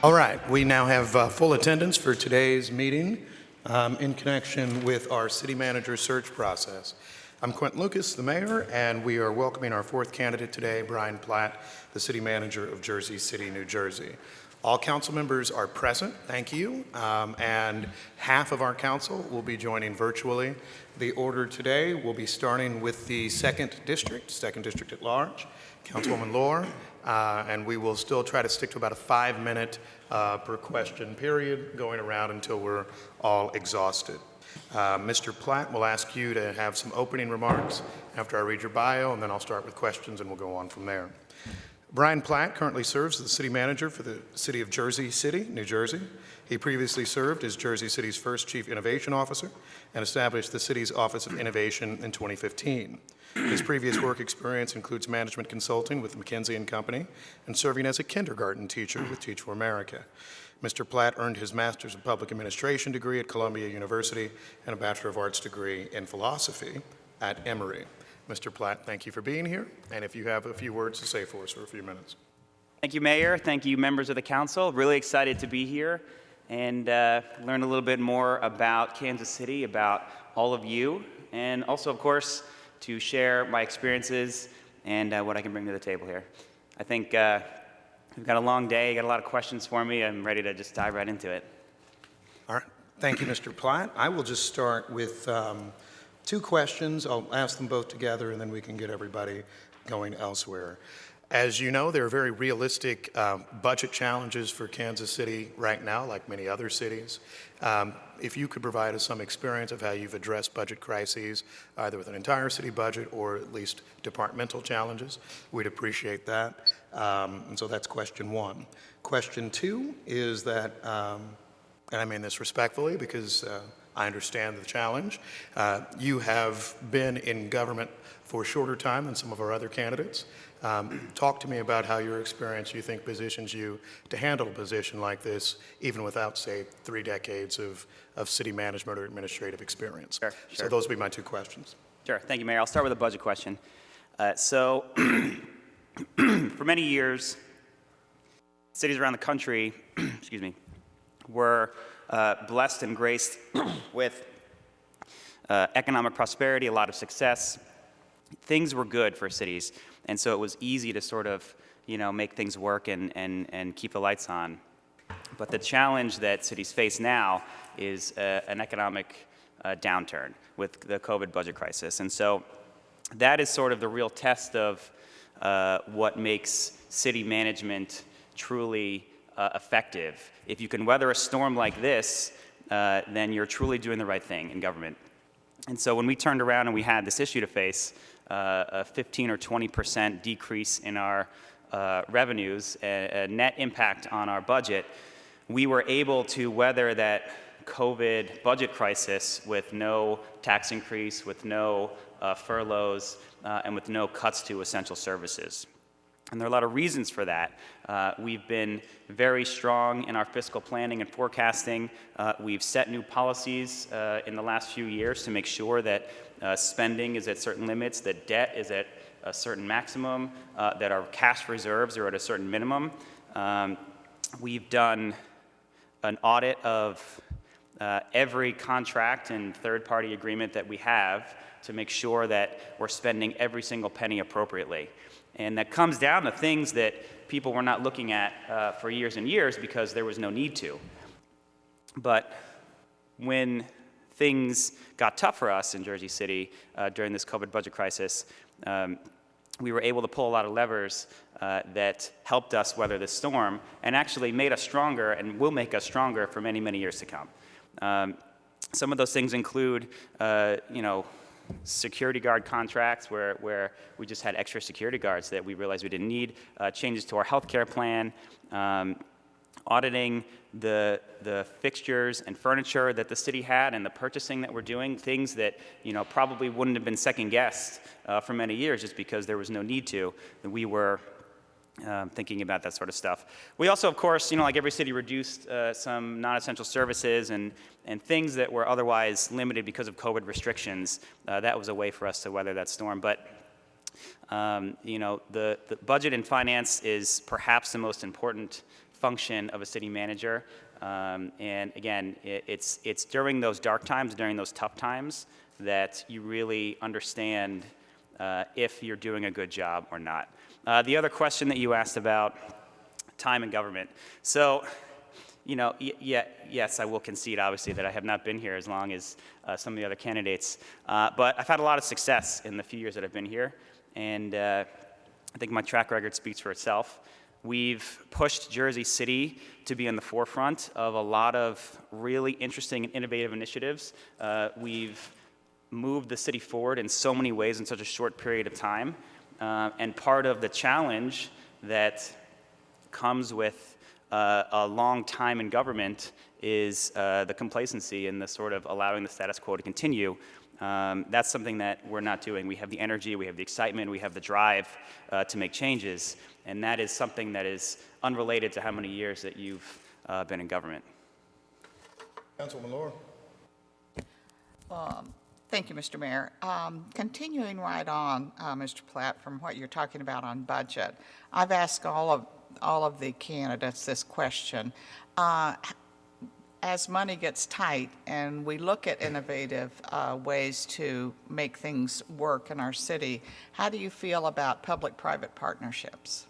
All right, we now have full attendance for today's meeting in connection with our city manager search process. I'm Quentin Lucas, the mayor, and we are welcoming our fourth candidate today, Brian Platt, the city manager of Jersey City, New Jersey. All council members are present, thank you, and half of our council will be joining virtually. The order today will be starting with the second district at large, Councilwoman Lohr, and we will still try to stick to about a 5-minute per question period going around until we're all exhausted. Mr. Platt will ask you to have some opening remarks after I read your bio, and then I'll start with questions and we'll go on from there. Brian Platt currently serves as the city manager for the city of Jersey City, New Jersey. He previously served as Jersey City's first chief innovation officer and established the city's Office of Innovation in 2015. His previous work experience includes management consulting with McKinsey & Company and serving as a kindergarten teacher with Teach for America. Mr. Platt earned his Master's of Public Administration degree at Columbia University and a Bachelor of Arts degree in philosophy at Emory. Mr. Platt, thank you for being here, and if you have a few words to say for us for a few minutes. Thank you, Mayor. Thank you, members of the council. Really excited to be here and learn a little bit more about Kansas City, about all of you, and also, of course, to share my experiences and what I can bring to the table here. I think we've got a long day, you got a lot of questions for me. I'm ready to just dive right into it. All right. Thank you, Mr. Platt. I will just start with two questions. I'll ask them both together, and then we can get everybody going elsewhere. As you know, there are very realistic budget challenges for Kansas City right now, like many other cities. If you could provide us some experience of how you've addressed budget crises, either with an entire city budget or at least departmental challenges, we'd appreciate that. And so that's question one. Question two is that, and I mean this respectfully because I understand the challenge. You have been in government for a shorter time than some of our other candidates. Talk to me about how your experience, you think, positions you to handle a position like this, even without, say, 3 decades of city management or administrative experience. Sure. So those would be my two questions. Sure. Thank you, Mayor. I'll start with a budget question. So for many years, cities around the country, excuse me, were blessed and graced with economic prosperity, a lot of success. Things were good for cities, and so it was easy to sort of, make things work and keep the lights on. But the challenge that cities face now is an economic downturn with the COVID budget crisis. And so that is sort of the real test of what makes city management truly effective. If you can weather a storm like this, then you're truly doing the right thing in government. And so when we turned around and we had this issue to face, a 15 or 20% decrease in our revenues, a net impact on our budget, we were able to weather that COVID budget crisis with no tax increase, with no furloughs, and with no cuts to essential services. And there are a lot of reasons for that. We've been very strong in our fiscal planning and forecasting. We've set new policies in the last few years to make sure that spending is at certain limits, that debt is at a certain maximum, that our cash reserves are at a certain minimum. We've done an audit of every contract and third-party agreement that we have to make sure that we're spending every single penny appropriately. And that comes down to things that people were not looking at for years and years because there was no need to. But when things got tough for us in Jersey City during this COVID budget crisis, we were able to pull a lot of levers that helped us weather this storm and actually made us stronger and will make us stronger for many, many years to come. Some of those things include, security guard contracts where we just had extra security guards that we realized we didn't need, changes to our healthcare plan, auditing the fixtures and furniture that the city had and the purchasing that we're doing, things that probably wouldn't have been second guessed for many years just because there was no need to. And we were thinking about that sort of stuff. We also, of course, like every city, reduced some non-essential services and things that were otherwise limited because of COVID restrictions. That was a way for us to weather that storm. But the budget and finance is perhaps the most important function of a city manager. And again, it's during those dark times, during those tough times, that you really understand if you're doing a good job or not. The other question that you asked about time in government. So, you know, yes, I will concede, obviously, that I have not been here as long as some of the other candidates. But I've had a lot of success in the few years that I've been here, and I think my track record speaks for itself. We've pushed Jersey City to be on the forefront of a lot of really interesting and innovative initiatives. We've moved the city forward in so many ways in such a short period of time. And part of the challenge that comes with a long time in government is the complacency and the sort of allowing the status quo to continue. That's something that we're not doing. We have the energy, we have the excitement, we have the drive to make changes, and that is something that is unrelated to how many years that you've been in government. Councilwoman Laura. Thank you, Mr. Mayor. Continuing right on, Mr. Platt, from what you're talking about on budget, I've asked all of the candidates this question. As money gets tight and we look at innovative ways to make things work in our city, how do you feel about public-private partnerships?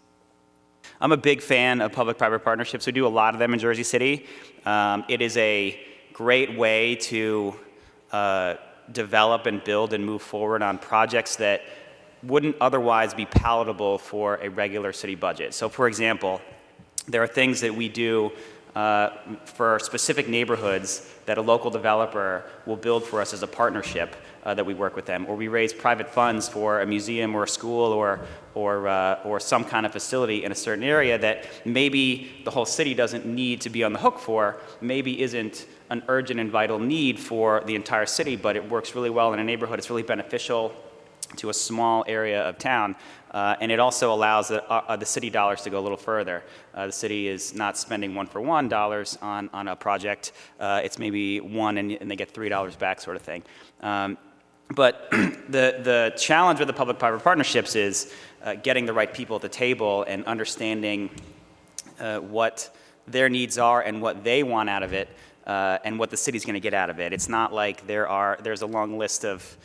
I'm a big fan of public-private partnerships. We do a lot of them in Jersey City. It is a great way to develop and build and move forward on projects that wouldn't otherwise be palatable for a regular city budget. So, for example, there are things that we do for specific neighborhoods that a local developer will build for us as a partnership that we work with them, or we raise private funds for a museum or a school or some kind of facility in a certain area that maybe the whole city doesn't need to be on the hook for, maybe isn't an urgent and vital need for the entire city, but it works really well in a neighborhood. It's really beneficial to a small area of town, and it also allows the city dollars to go a little further. The city is not spending one-for-one dollars on a project. It's maybe one and they get $3 back, sort of thing. But the challenge with the public-private partnerships is getting the right people at the table and understanding what their needs are and what they want out of it, and what the city's going to get out of it. It's not like there's a long list of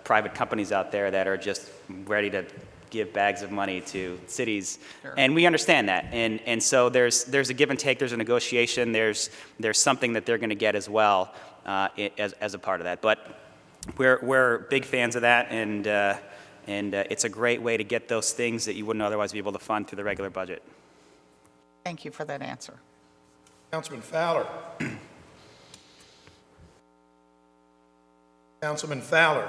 private companies out there that are just ready to give bags of money to cities. Sure. And we understand that. And so there's a give and take, there's a negotiation, there's something that they're going to get as well as a part of that. But we're big fans of that, and it's a great way to get those things that you wouldn't otherwise be able to fund through the regular budget. Thank you for that answer. Councilman Fowler. Councilman Fowler.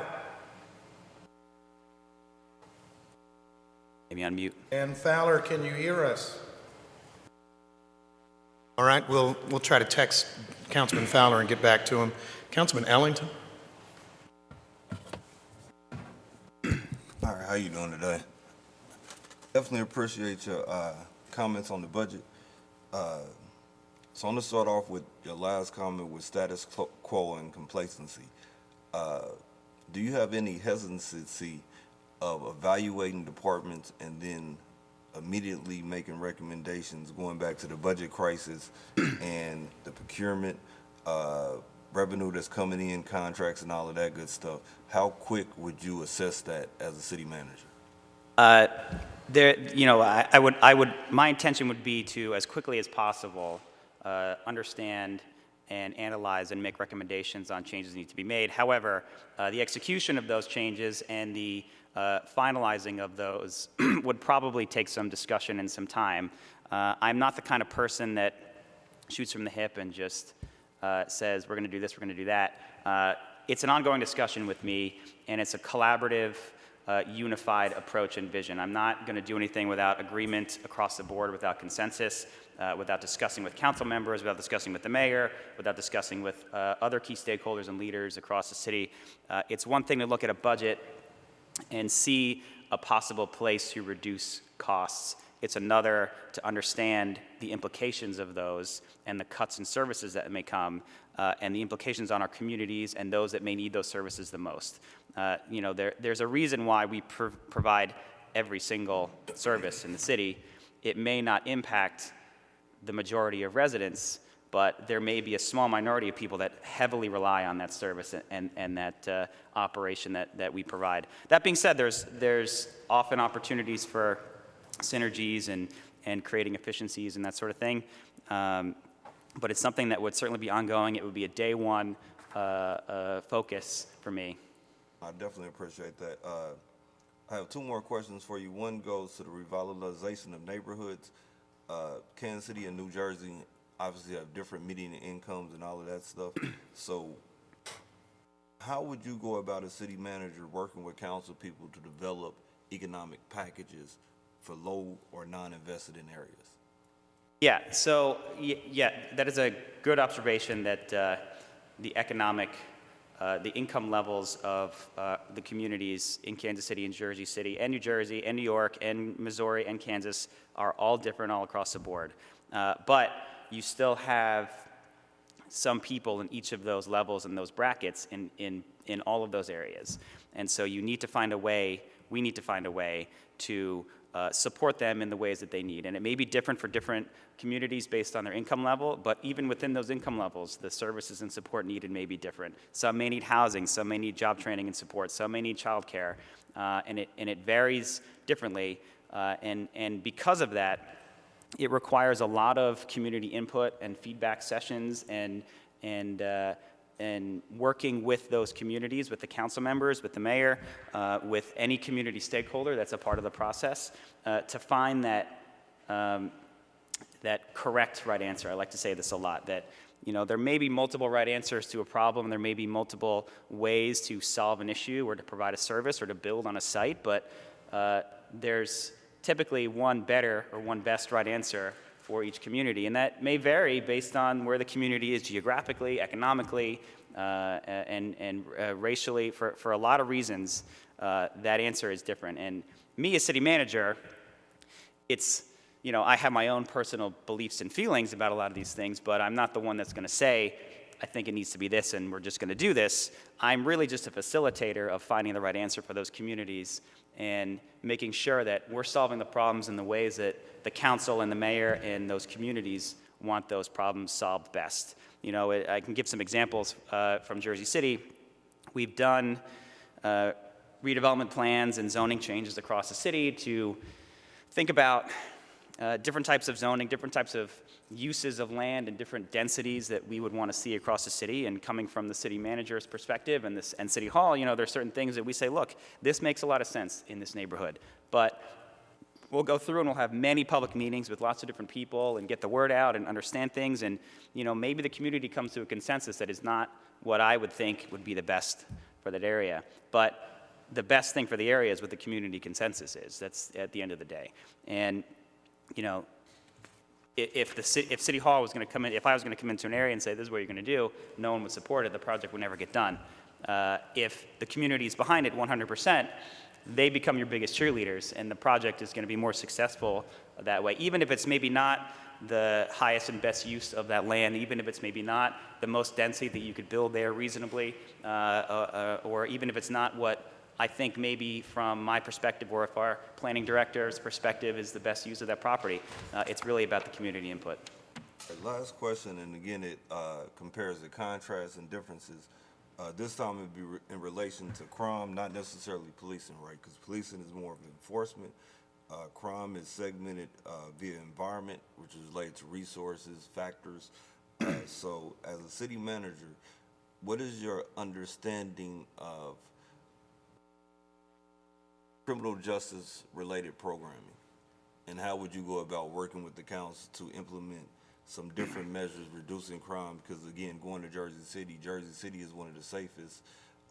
Maybe on mute. And Fowler, can you hear us? All right, we'll try to text Councilman Fowler and get back to him. Councilman Ellington. All right, how you doing today? Definitely appreciate your comments on the budget. So I'm gonna start off with your last comment with status quo and complacency. Do you have any hesitancy of evaluating departments and then immediately making recommendations, going back to the budget crisis and the procurement, revenue that's coming in, contracts and all of that good stuff? How quick would you assess that as a city manager? My intention would be to, as quickly as possible, understand and analyze and make recommendations on changes that need to be made. However, the execution of those changes and the finalizing of those would probably take some discussion and some time. I'm not the kind of person that shoots from the hip and just says, we're going to do this, we're going to do that. It's an ongoing discussion with me, and it's a collaborative, unified approach and vision. I'm not going to do anything without agreement across the board, without consensus, without discussing with council members, without discussing with the mayor, without discussing with other key stakeholders and leaders across the city. It's one thing to look at a budget and see a possible place to reduce costs. It's another to understand the implications of those and the cuts in services that may come, and the implications on our communities and those that may need those services the most. There's a reason why we provide every single service in the city. It may not impact the majority of residents, but there may be a small minority of people that heavily rely on that service and that operation that we provide. That being said, there's often opportunities for synergies and creating efficiencies and that sort of thing. But it's something that would certainly be ongoing. It would be a day one focus for me. I definitely appreciate that. I have two more questions for you. One goes to the revitalization of neighborhoods. Kansas City and New Jersey obviously have different median incomes and all of that stuff. So how would you go about as city manager working with council people to develop economic packages for low or non-invested in areas? Yeah, so yeah, that is a good observation that the economic, the income levels of the communities in Kansas City and Jersey City and New Jersey and New York and Missouri and Kansas are all different all across the board. But you still have some people in each of those levels and those brackets in all of those areas. And so you need to find a way, we need to find a way to support them in the ways that they need. And it may be different for different communities based on their income level, but even within those income levels, the services and support needed may be different. Some may need housing, some may need job training and support, some may need childcare, and it varies differently. And because of that, it requires a lot of community input and feedback sessions and working with those communities, with the council members, with the mayor, with any community stakeholder that's a part of the process, to find that that correct right answer. I like to say this a lot, that there may be multiple right answers to a problem, there may be multiple ways to solve an issue or to provide a service or to build on a site, but there's typically one better or one best right answer for each community. And that may vary based on where the community is geographically, economically, and racially. For a lot of reasons, that answer is different. And me as city manager, it's, I have my own personal beliefs and feelings about a lot of these things, but I'm not the one that's going to say, I think it needs to be this and we're just going to do this. I'm really just a facilitator of finding the right answer for those communities and making sure that we're solving the problems in the ways that the council and the mayor and those communities want those problems solved best. I can give some examples from Jersey City. We've done redevelopment plans and zoning changes across the city to think about different types of zoning, different types of uses of land and different densities that we would want to see across the city. And coming from the city manager's perspective and City Hall, there's certain things that we say, look, this makes a lot of sense in this neighborhood. But we'll go through and we'll have many public meetings with lots of different people and get the word out and understand things. And maybe the community comes to a consensus that is not what I would think would be the best for that area. But the best thing for the area is what the community consensus is. That's at the end of the day. And if City Hall was going to come in, if I was going to come into an area and say, this is what you're going to do, no one would support it, the project would never get done. If the community is behind it 100%, they become your biggest cheerleaders, and the project is going to be more successful that way, even if it's maybe not the highest and best use of that land, even if it's maybe not the most density that you could build there reasonably, or even if it's not what I think maybe from my perspective or if our planning director's perspective is the best use of that property. It's really about the community input. Last question, and again, it compares the contrasts and differences. This time it would be in relation to crime, not necessarily policing, right? Because policing is more of enforcement. Crime is segmented via environment, which is related to resources, factors. So as a city manager, what is your understanding of criminal justice related programming? And how would you go about working with the council to implement some different measures reducing crime? Because again, going to Jersey City is one of the safest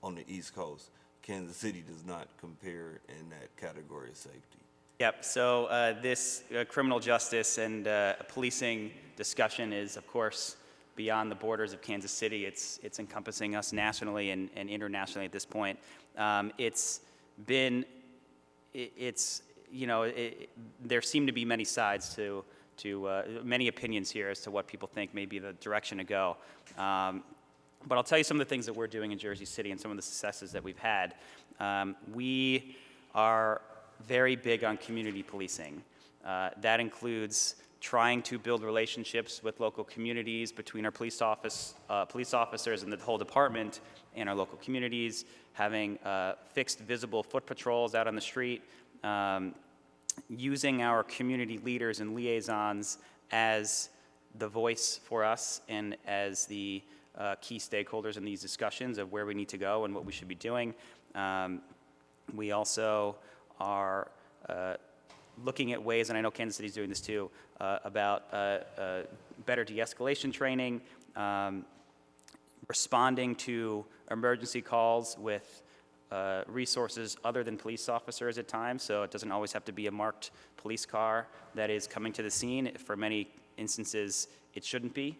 on the East Coast. Kansas City does not compare in that category of safety. Yep, so this criminal justice and policing discussion is, of course, beyond the borders of Kansas City. It's encompassing us nationally and internationally at this point. There seem to be many sides to many opinions here as to what people think may be the direction to go. But I'll tell you some of the things that we're doing in Jersey City and some of the successes that we've had. We are very big on community policing. That includes trying to build relationships with local communities between our police officers and the whole department and our local communities, having fixed visible foot patrols out on the street, using our community leaders and liaisons as the voice for us and as the key stakeholders in these discussions of where we need to go and what we should be doing. We also are looking at ways, and I know Kansas City is doing this too, about better de-escalation training, responding to emergency calls with resources other than police officers at times, so it doesn't always have to be a marked police car that is coming to the scene. For many instances, it shouldn't be.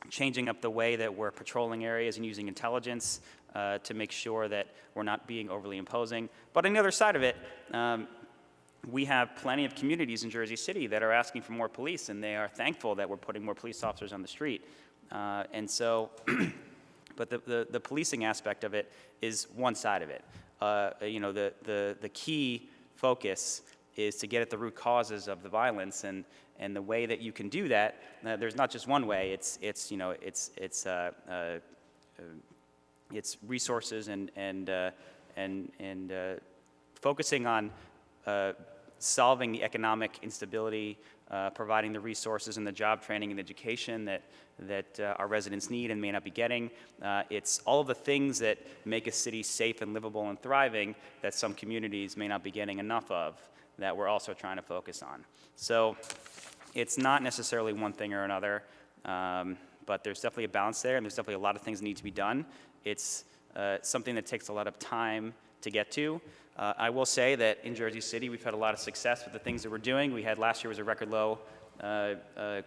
Changing up the way that we're patrolling areas and using intelligence to make sure that we're not being overly imposing. But on the other side of it, we have plenty of communities in Jersey City that are asking for more police, and they are thankful that we're putting more police officers on the street. And so, but the policing aspect of it is one side of it. You know, the key focus is to get at the root causes of the violence, and the way that you can do that, there's not just one way. It's resources and focusing on solving the economic instability, providing the resources and the job training and education that our residents need and may not be getting. It's all of the things that make a city safe and livable and thriving that some communities may not be getting enough of, that we're also trying to focus on. So it's not necessarily one thing or another, but there's definitely a balance there, and there's definitely a lot of things that need to be done. It's something that takes a lot of time to get to. I will say that in Jersey City, we've had a lot of success with the things that we're doing. Last year was a record low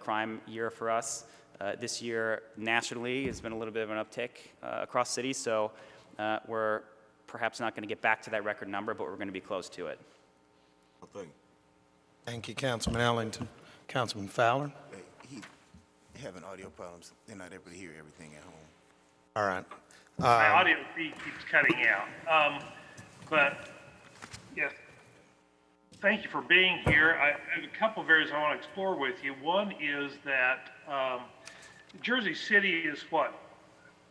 crime year for us. This year, nationally, has been a little bit of an uptick across cities, so we're perhaps not going to get back to that record number, but we're going to be close to it. Well, thank you. Thank you, Councilman Ellington. Councilman Fowler? He having audio problems. They're not able to hear everything at home. All right. My audio feed keeps cutting out. But yes, thank you for being here. I have a couple of areas I want to explore with you. One is that Jersey City is what,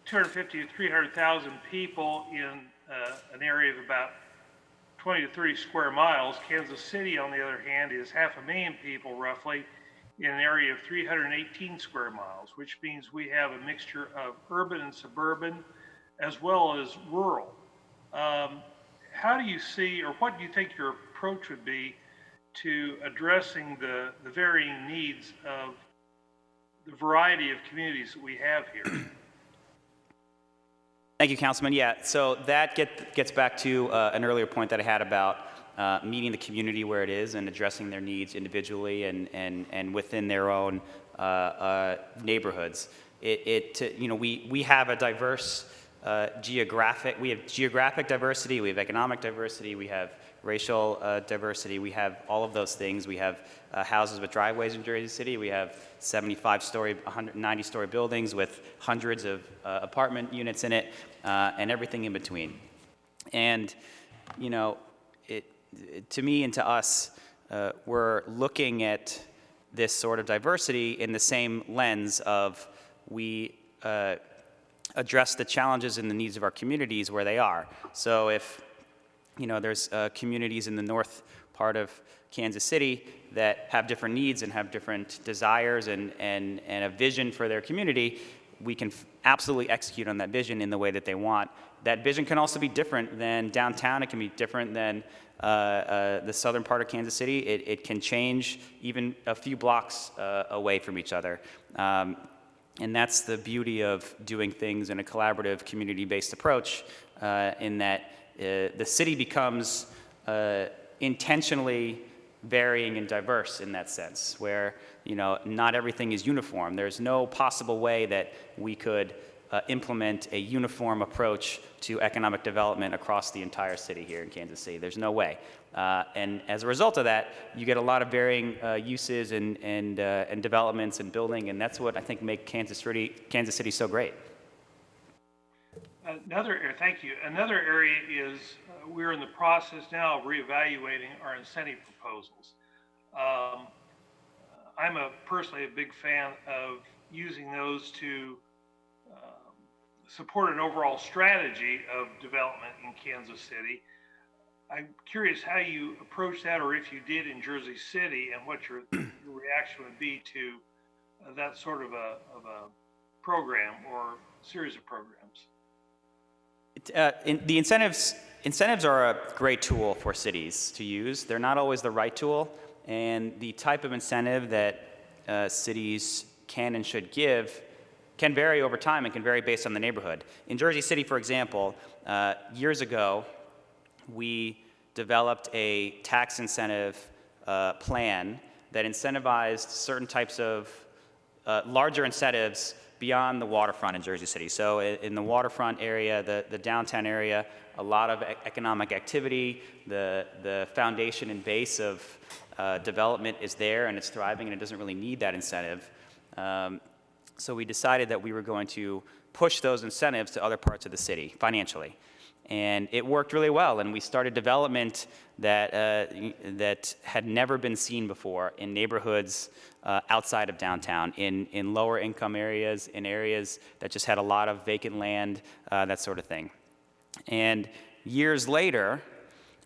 250 to 300,000 people in an area of about 20 to 30 square miles. Kansas City, on the other hand, is 500,000 people roughly in an area of 318 square miles, which means we have a mixture of urban and suburban as well as rural. How do you see, or what do you think your approach would be to addressing the varying needs of the variety of communities that we have here? Thank you, Councilman. Yeah, so that gets back to an earlier point that I had about meeting the community where it is and addressing their needs individually and within their own neighborhoods. We have a diverse geographic diversity, we have economic diversity, we have racial diversity, we have all of those things. We have houses with driveways in Jersey City, we have 75-story, 190-story buildings with hundreds of apartment units in it, and everything in between. And, to me and to us, we're looking at this sort of diversity in the same lens of we address the challenges and the needs of our communities where they are. So if, there's communities in the north part of Kansas City that have different needs and have different desires and a vision for their community, we can absolutely execute on that vision in the way that they want. That vision can also be different than downtown. It can be different than the southern part of Kansas City. It can change even a few blocks away from each other. And that's the beauty of doing things in a collaborative, community-based approach, in that the city becomes intentionally varying and diverse in that sense, where not everything is uniform. There's no possible way that we could implement a uniform approach to economic development across the entire city here in Kansas City. There's no way. And as a result of that, you get a lot of varying uses and developments and building, and that's what I think make Kansas City so great. Thank you. Another area is we're in the process now of reevaluating our incentive proposals. I'm personally a big fan of using those to support an overall strategy of development in Kansas City. I'm curious how you approach that, or if you did in Jersey City, and what your reaction would be to that sort of a program or series of programs. The incentives are a great tool for cities to use. They're not always the right tool, and the type of incentive that cities can and should give can vary over time and can vary based on the neighborhood. In Jersey City, for example, years ago, we developed a tax incentive plan that incentivized certain types of larger incentives beyond the waterfront in Jersey City. So in the waterfront area, the downtown area, a lot of economic activity, the foundation and base of development is there and it's thriving and it doesn't really need that incentive. So we decided that we were going to push those incentives to other parts of the city financially. And it worked really well, and we started development that had never been seen before in neighborhoods outside of downtown, in lower income areas, in areas that just had a lot of vacant land, that sort of thing. And years later,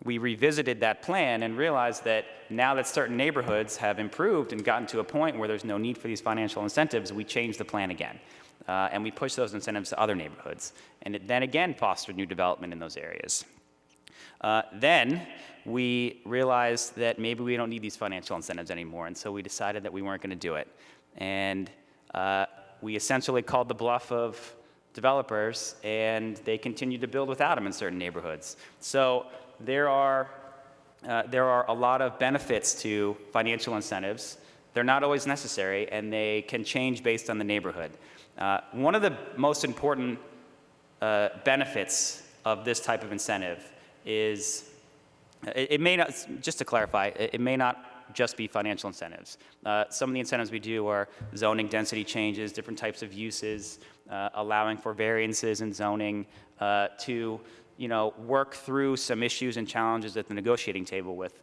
we revisited that plan and realized that now that certain neighborhoods have improved and gotten to a point where there's no need for these financial incentives, we changed the plan again. And we pushed those incentives to other neighborhoods. And it then again fostered new development in those areas. Then we realized that maybe we don't need these financial incentives anymore, and so we decided that we weren't going to do it. And we essentially called the bluff of developers, and they continued to build without them in certain neighborhoods. So there are a lot of benefits to financial incentives. They're not always necessary, and they can change based on the neighborhood. One of the most important benefits of this type of incentive is, it may not, just to clarify, it may not just be financial incentives. Some of the incentives we do are zoning density changes, different types of uses, allowing for variances in zoning to work through some issues and challenges at the negotiating table with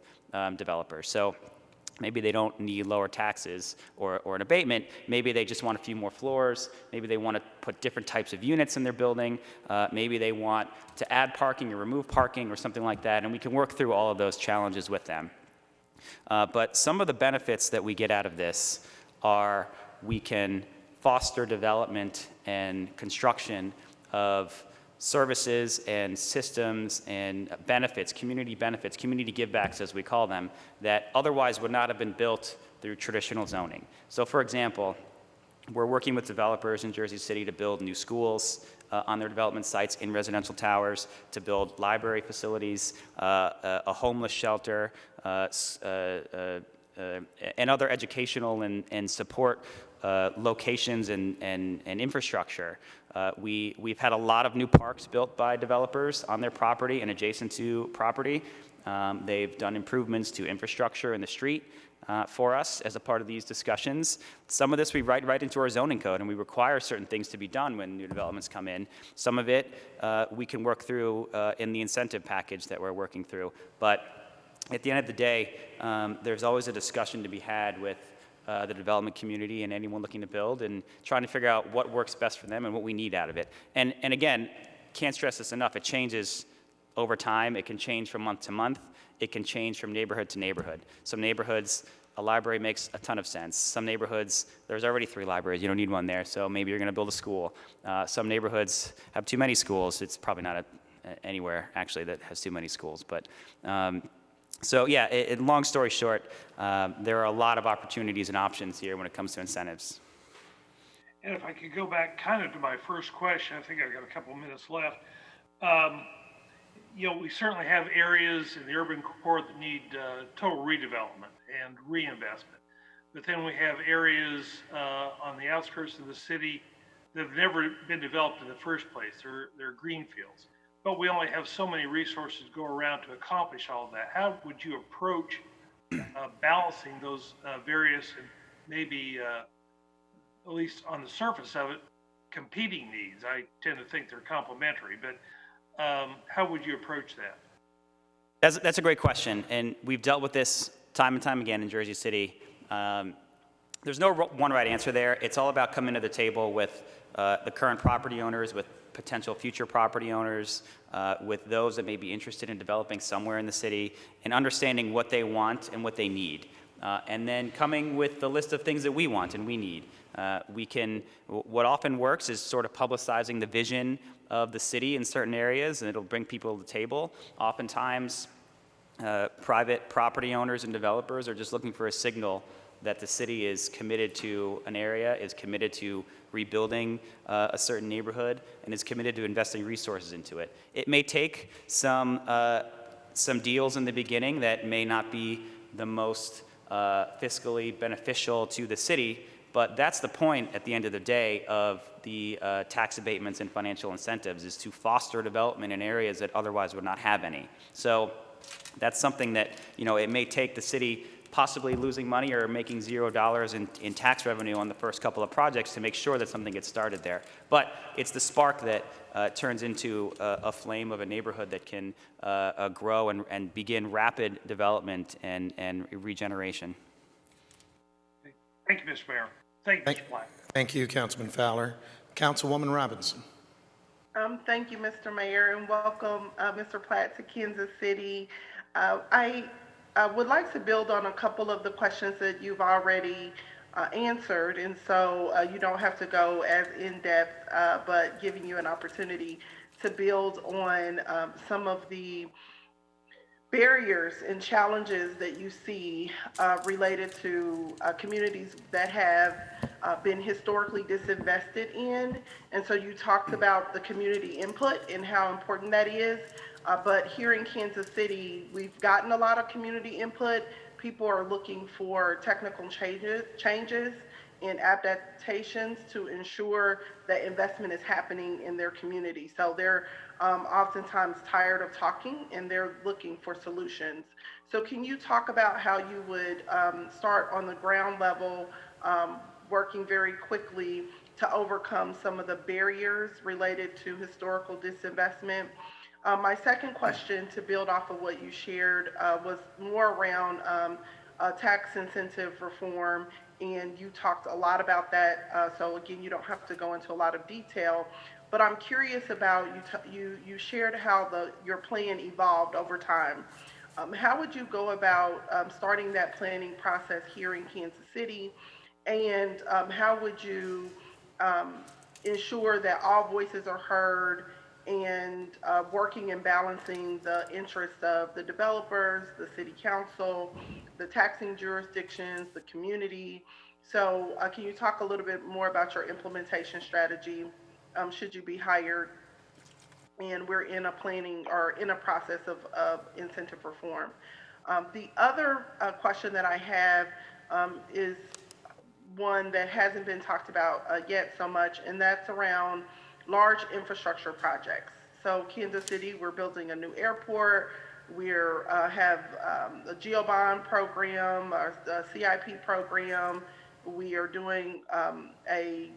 developers. So maybe they don't need lower taxes or an abatement. Maybe they just want a few more floors. Maybe they want to put different types of units in their building. Maybe they want to add parking or remove parking or something like that. And we can work through all of those challenges with them. But some of the benefits that we get out of this are we can foster development and construction of services and systems and benefits, community give-backs as we call them, that otherwise would not have been built through traditional zoning. So for example, we're working with developers in Jersey City to build new schools on their development sites in residential towers, to build library facilities, a homeless shelter, and other educational and support locations and infrastructure. We've had a lot of new parks built by developers on their property and adjacent to property. They've done improvements to infrastructure in the street for us as a part of these discussions. Some of this we write right into our zoning code, and we require certain things to be done when new developments come in. Some of it we can work through in the incentive package that we're working through. But at the end of the day, there's always a discussion to be had with the development community and anyone looking to build, and trying to figure out what works best for them and what we need out of it. And again, can't stress this enough, it changes over time. It can change from month to month. It can change from neighborhood to neighborhood. Some neighborhoods, a library makes a ton of sense. Some neighborhoods, there's already 3 libraries, you don't need one there, so maybe you're gonna build a school. Some neighborhoods have too many schools. It's probably not anywhere actually that has too many schools, but so yeah, long story short, there are a lot of opportunities and options here when it comes to incentives. And if I could go back kind of to my first question, I think I've got a couple of minutes left. We certainly have areas in the urban core that need total redevelopment and reinvestment. But then we have areas on the outskirts of the city that have never been developed in the first place. They're greenfields. But we only have so many resources to go around to accomplish all of that. How would you approach balancing those various and maybe, at least on the surface of it, competing needs? I tend to think they're complementary, but how would you approach that? That's a great question, and we've dealt with this time and time again in Jersey City. there's no one right answer there. It's all about coming to the table with the current property owners, with potential future property owners, with those that may be interested in developing somewhere in the city, and understanding what they want and what they need. And then coming with the list of things that we want and we need. What often works is sort of publicizing the vision of the city in certain areas, and it'll bring people to the table. Oftentimes, private property owners and developers are just looking for a signal that the city is committed to an area, is committed to rebuilding a certain neighborhood, and is committed to investing resources into it. It may take some deals in the beginning that may not be the most fiscally beneficial to the city, but that's the point at the end of the day of the tax abatements and financial incentives, is to foster development in areas that otherwise would not have any. So that's something that, it may take the city possibly losing money or making $0 in tax revenue on the first couple of projects to make sure that something gets started there. But it's the spark that turns into a flame of a neighborhood that can grow and begin rapid development and regeneration. Thank you, Mr. Mayor. Thank you, Mr. Platt. Thank you, Councilman Fowler. Councilwoman Robinson. Thank you, Mr. Mayor, and welcome, Mr. Platt, to Kansas City. I would like to build on a couple of the questions that you've already answered, and so you don't have to go as in-depth, but giving you an opportunity to build on some of the barriers and challenges that you see related to communities that have been historically disinvested in. And so you talked about the community input and how important that is. But here in Kansas City, we've gotten a lot of community input. People are looking for technical changes and adaptations to ensure that investment is happening in their community. So they're oftentimes tired of talking and they're looking for solutions. So can you talk about how you would start on the ground level, working very quickly to overcome some of the barriers related to historical disinvestment? My second question, to build off of what you shared, was more around tax incentive reform, and you talked a lot about that. So again, you don't have to go into a lot of detail, but I'm curious about you shared how your plan evolved over time. How would you go about starting that planning process here in Kansas City, and how would you ensure that all voices are heard, and working and balancing the interests of the developers, the city council, the taxing jurisdictions, the community? So can you talk a little bit more about your implementation strategy should you be hired and we're in a planning or in a process of incentive reform? The other question that I have is one that hasn't been talked about yet so much, and that's around large infrastructure projects. So Kansas City, we're building a new airport. We have a GeoBond program, a CIP program. We are doing a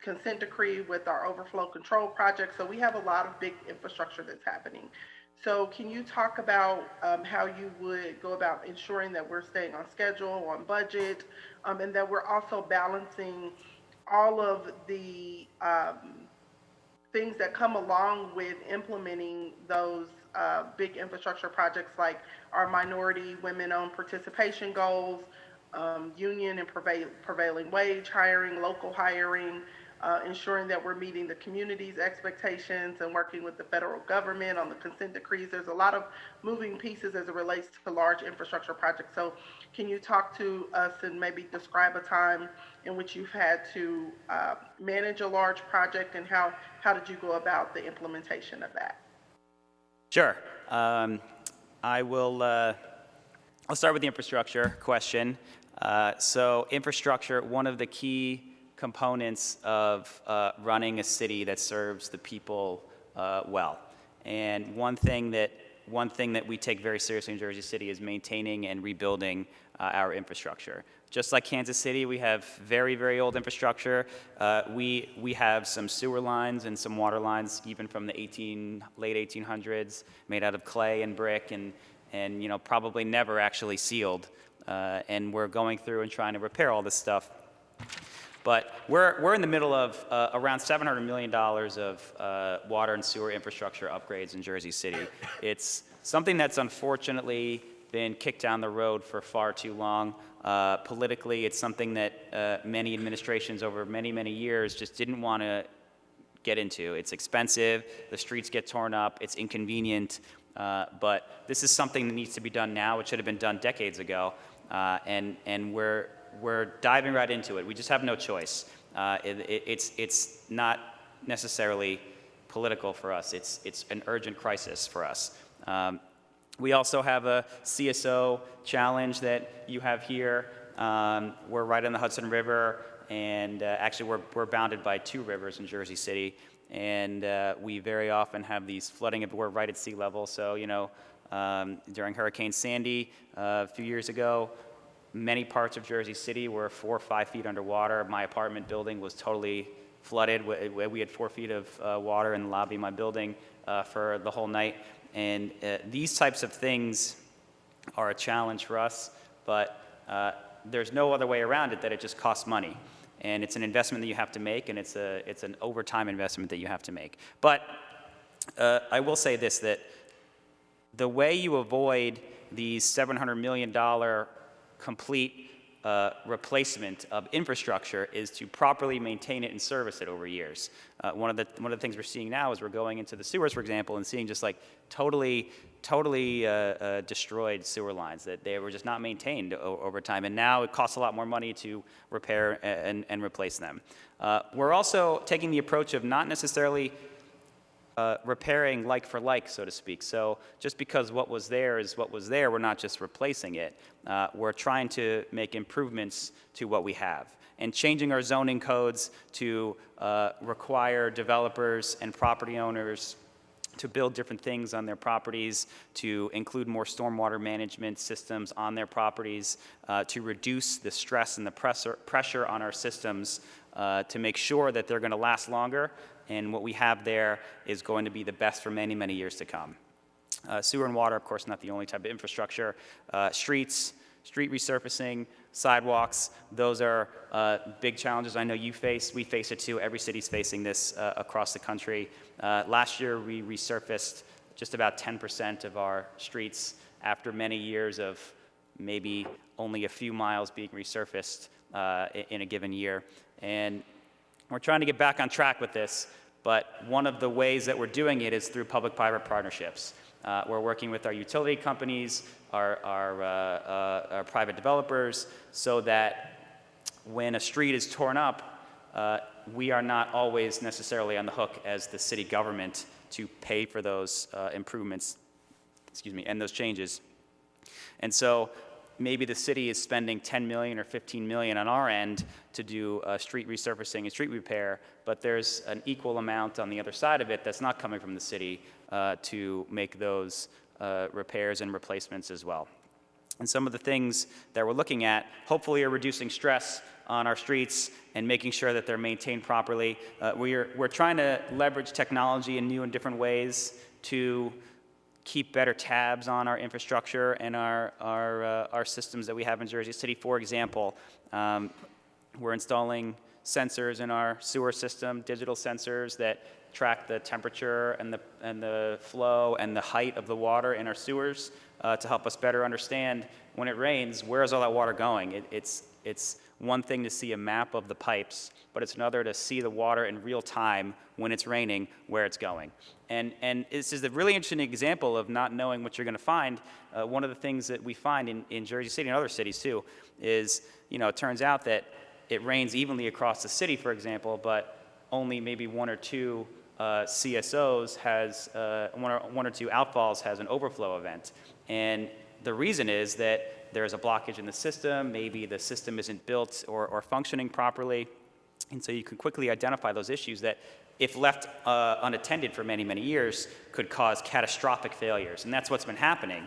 consent decree with our overflow control project. So we have a lot of big infrastructure that's happening. So can you talk about how you would go about ensuring that we're staying on schedule, on budget, and that we're also balancing all of the things that come along with implementing those big infrastructure projects, like our minority women-owned participation goals, union and prevailing wage hiring, local hiring, ensuring that we're meeting the community's expectations and working with the federal government on the consent decrees. There's a lot of moving pieces as it relates to large infrastructure projects. So can you talk to us and maybe describe a time in which you've had to manage a large project, and how did you go about the implementation of that? Sure. I'll start with the infrastructure question. So infrastructure, one of the key components of running a city that serves the people well. And one thing that we take very seriously in Jersey City is maintaining and rebuilding our infrastructure. Just like Kansas City, we have very, very old infrastructure. We have some sewer lines and some water lines, even from the late 1800s, made out of clay and brick, and probably never actually sealed. And we're going through and trying to repair all this stuff But we're in the middle of around $700 million of water and sewer infrastructure upgrades in Jersey City. It's something that's unfortunately been kicked down the road for far too long. Politically, it's something that many administrations over many, many years just didn't want to get into. It's expensive, the streets get torn up, it's inconvenient, but this is something that needs to be done now. It should have been done decades ago, and we're diving right into it. We just have no choice. It's not necessarily political for us. It's an urgent crisis for us. We also have a CSO challenge that you have here. We're right on the Hudson River, and actually we're bounded by 2 rivers in Jersey City, and we very often have these flooding. We're right at sea level, so during Hurricane Sandy a few years ago, many parts of Jersey City were 4 or 5 feet underwater. My apartment building was totally flooded. We had 4 feet of water in the lobby of my building for the whole night. And these types of things are a challenge for us, but there's no other way around it that it just costs money. And it's an investment that you have to make, and it's an overtime investment that you have to make. But I will say this, that the way you avoid these $700 million complete replacement of infrastructure is to properly maintain it and service it over years. One of the things we're seeing now is we're going into the sewers, for example, and seeing just like totally destroyed sewer lines that they were just not maintained over time, and now it costs a lot more money to repair and replace them. We're also taking the approach of not necessarily repairing like for like, so to speak. So just because what was there is what was there, we're not just replacing it. We're trying to make improvements to what we have and changing our zoning codes to require developers and property owners to build different things on their properties, to include more stormwater management systems on their properties, to reduce the stress and the pressure on our systems to make sure that they're going to last longer, and what we have there is going to be the best for many, many years to come. Sewer and water, of course, not the only type of infrastructure. Streets, street resurfacing, sidewalks, those are big challenges I know you face. We face it too. Every city's facing this across the country. Last year, we resurfaced just about 10% of our streets after many years of maybe only a few miles being resurfaced in a given year. And we're trying to get back on track with this, but one of the ways that we're doing it is through public-private partnerships. We're working with our utility companies, our private developers, so that when a street is torn up, we are not always necessarily on the hook as the city government to pay for those improvements, and those changes. And so maybe the city is spending $10 million or $15 million on our end to do street resurfacing and street repair, but there's an equal amount on the other side of it that's not coming from the city to make those repairs and replacements as well. And some of the things that we're looking at hopefully are reducing stress on our streets and making sure that they're maintained properly. We're trying to leverage technology in new and different ways to keep better tabs on our infrastructure and our systems that we have in Jersey City. For example, we're installing sensors in our sewer system, digital sensors that track the temperature and the flow and the height of the water in our sewers to help us better understand when it rains, where is all that water going? It's one thing to see a map of the pipes, but it's another to see the water in real time when it's raining, where it's going. And this is a really interesting example of not knowing what you're going to find. One of the things that we find in Jersey City and other cities too is, it turns out that it rains evenly across the city, for example, but only maybe 1 or 2 CSOs has, 1 or 2 outfalls has an overflow event. And the reason is that there's a blockage in the system, maybe the system isn't built or functioning properly. And so you can quickly identify those issues that, if left unattended for many, many years, could cause catastrophic failures. And that's what's been happening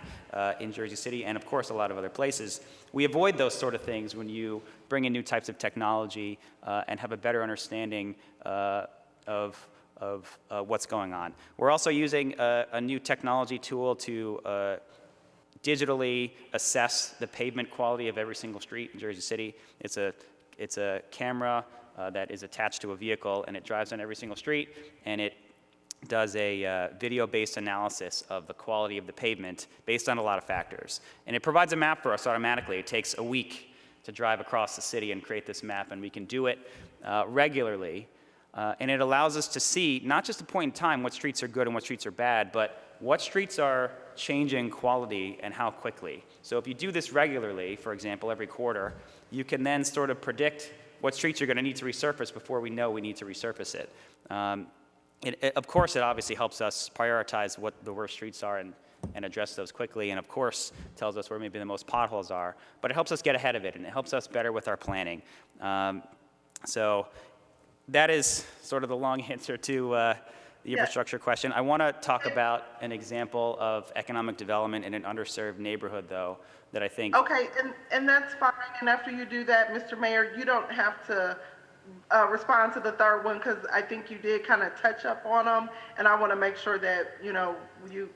in Jersey City and, of course, a lot of other places. We avoid those sort of things when you bring in new types of technology and have a better understanding of what's going on. We're also using a new technology tool to digitally assess the pavement quality of every single street in Jersey City. It's a it's a camera that is attached to a vehicle, and it drives on every single street, and it does a video-based analysis of the quality of the pavement based on a lot of factors. And it provides a map for us automatically. It takes a week to drive across the city and create this map, and we can do it regularly. And it allows us to see, not just a point in time, what streets are good and what streets are bad, but what streets are changing quality and how quickly. So if you do this regularly, for example, every quarter, you can then sort of predict what streets are going to need to resurface before we know we need to resurface it. Of course, it obviously helps us prioritize what the worst streets are and address those quickly, and of course tells us where maybe the most potholes are, but it helps us get ahead of it, and it helps us better with our planning. So that is sort of the long answer to the infrastructure question. I want to talk about an example of economic development in an underserved neighborhood, though, that I think... Okay, and that's fine. And after you do that, Mr. Mayor, you don't have to respond to the third one, because I think you did kind of touch up on them, and I want to make sure that, you know,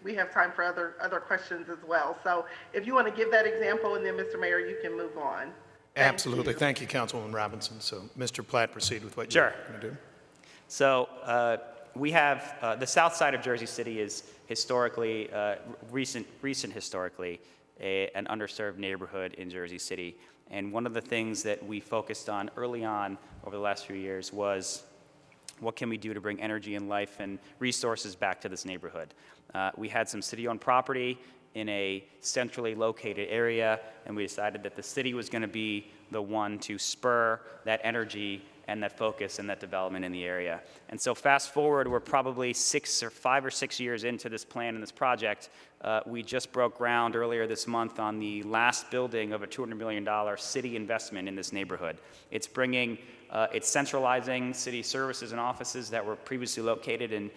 we have time for other questions as well. So if you want to give that example, and then, Mr. Mayor, you can move on. Absolutely. Thank you, Councilwoman Robinson. So, Mr. Platt, proceed with what Sure. you're going to do. So we have the south side of Jersey City is historically, recent historically, an underserved neighborhood in Jersey City. And one of the things that we focused on early on over the last few years was what can we do to bring energy and life and resources back to this neighborhood. We had some city-owned property in a centrally located area, and we decided that the city was going to be the one to spur that energy and that focus and that development in the area. And so fast forward, we're probably 5 or 6 years into this plan and this project. We just broke ground earlier this month on the last building of a $200 million city investment in this neighborhood. It's it's centralizing city services and offices that were previously located in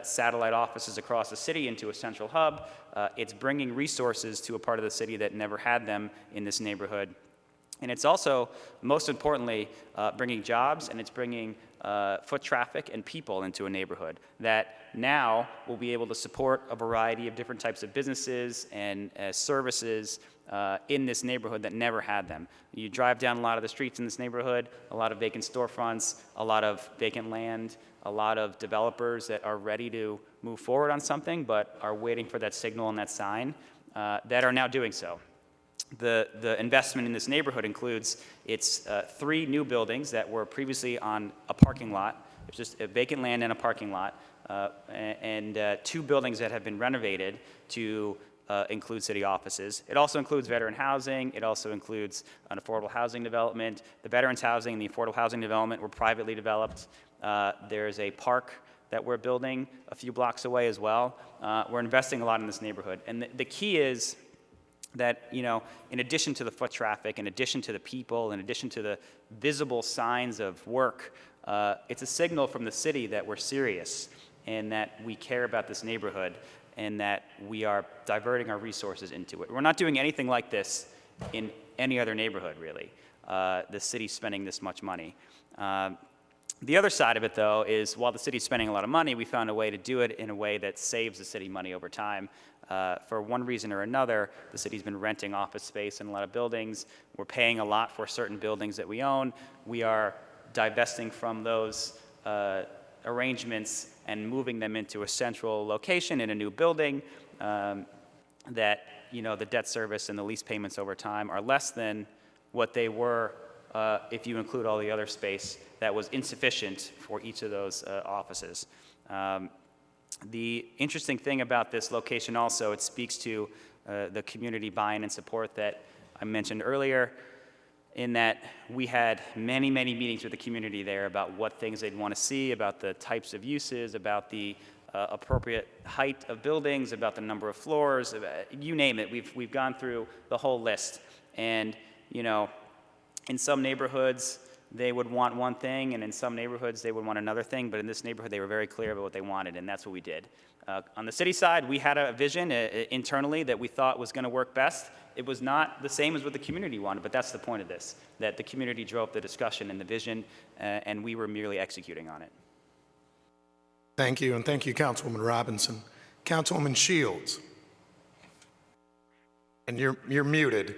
satellite offices across the city into a central hub. It's bringing resources to a part of the city that never had them in this neighborhood. And it's also, most importantly, bringing jobs, and it's bringing foot traffic and people into a neighborhood that now will be able to support a variety of different types of businesses and services in this neighborhood that never had them. You drive down a lot of the streets in this neighborhood, a lot of vacant storefronts, a lot of vacant land, a lot of developers that are ready to move forward on something but are waiting for that signal and that sign that are now doing so. The investment in this neighborhood includes its 3 new buildings that were previously on a parking lot. It's just a vacant land and a parking lot, and 2 buildings that have been renovated to include city offices. It also includes veteran housing. It also includes an affordable housing development. The veterans housing and the affordable housing development were privately developed. There's a park that we're building a few blocks away as well. We're investing a lot in this neighborhood. And the key is that, you know, in addition to the foot traffic, in addition to the people, in addition to the visible signs of work, it's a signal from the city that we're serious and that we care about this neighborhood and that we are diverting our resources into it. We're not doing anything like this in any other neighborhood, really. The city's spending this much money. The other side of it, though, is while the city's spending a lot of money, we found a way to do it in a way that saves the city money over time. For one reason or another, the city's been renting office space in a lot of buildings. We're paying a lot for certain buildings that we own. We are divesting from those arrangements and moving them into a central location in a new building that, you know, the debt service and the lease payments over time are less than what they were if you include all the other space that was insufficient for each of those offices. The interesting thing about this location also, it speaks to the community buy-in and support that I mentioned earlier, in that we had many, many meetings with the community there about what things they'd want to see, about the types of uses, about the appropriate height of buildings, about the number of floors, you name it. We've gone through the whole list. And, you know, in some neighborhoods, they would want one thing, and in some neighborhoods, they would want another thing, but in this neighborhood, they were very clear about what they wanted, and that's what we did. On the city side, we had a vision internally that we thought was going to work best. It was not the same as what the community wanted, but that's the point of this, that the community drove the discussion and the vision, and we were merely executing on it. Thank you, and thank you, Councilwoman Robinson. Councilwoman Shields. And you're muted.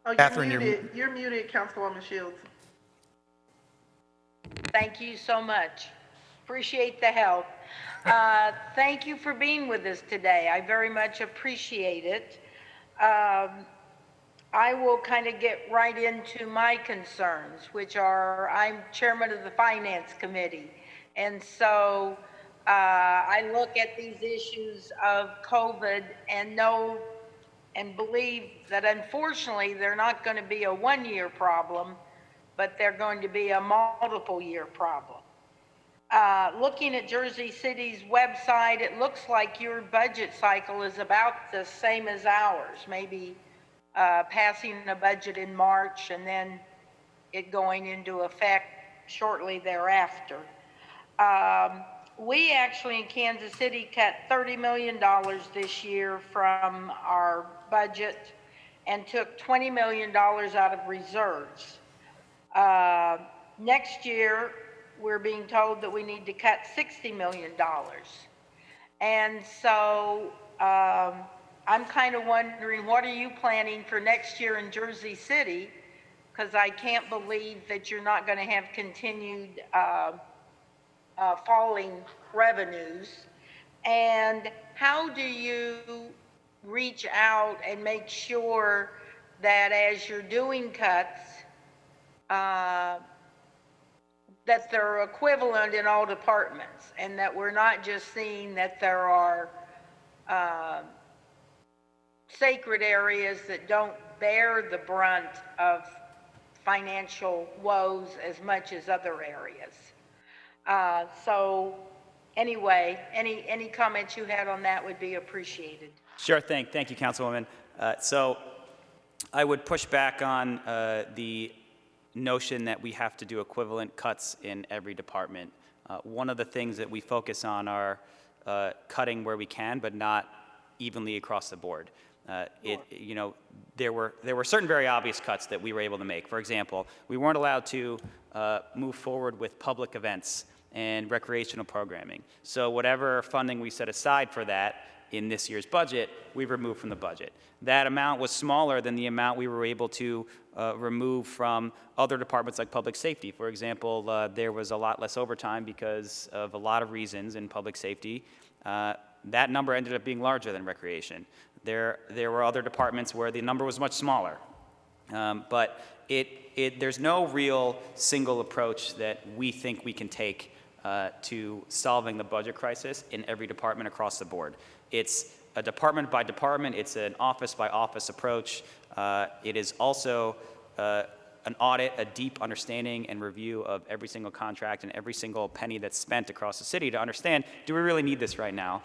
Oh, Catherine, you're muted, Councilwoman Shields. Thank you so much. Appreciate the help. Thank you for being with us today. I very much appreciate it. I will kind of get right into my concerns, which are, I'm chairman of the Finance Committee. And so I look at these issues of COVID and know and believe that unfortunately they're not going to be a one-year problem, but they're going to be a multiple-year problem. Looking at Jersey City's website, it looks like your budget cycle is about the same as ours, maybe passing a budget in March and then it going into effect shortly thereafter. We actually in Kansas City cut $30 million this year from our budget and took $20 million out of reserves. Next year, we're being told that we need to cut $60 million. And so I'm kind of wondering, what are you planning for next year in Jersey City? Because I can't believe that you're not going to have continued falling revenues. And how do you reach out and make sure that as you're doing cuts, that they're equivalent in all departments, and that we're not just seeing that there are sacred areas that don't bear the brunt of financial woes as much as other areas. So anyway, any comments you had on that would be appreciated. Sure thing. Thank you, Councilwoman. So I would push back on the notion that we have to do equivalent cuts in every department. One of the things that we focus on are cutting where we can, but not evenly across the board. You know, there were certain very obvious cuts that we were able to make. For example, we weren't allowed to move forward with public events and recreational programming. So whatever funding we set aside for that in this year's budget, we removed from the budget. That amount was smaller than the amount we were able to remove from other departments like public safety. For example, there was a lot less overtime because of a lot of reasons in public safety. That number ended up being larger than recreation. There were other departments where the number was much smaller. But there's no real single approach that we think we can take to solving the budget crisis in every department across the board. It's a department by department, it's an office by office approach. It is also an audit, a deep understanding and review of every single contract and every single penny that's spent across the city to understand, do we really need this right now?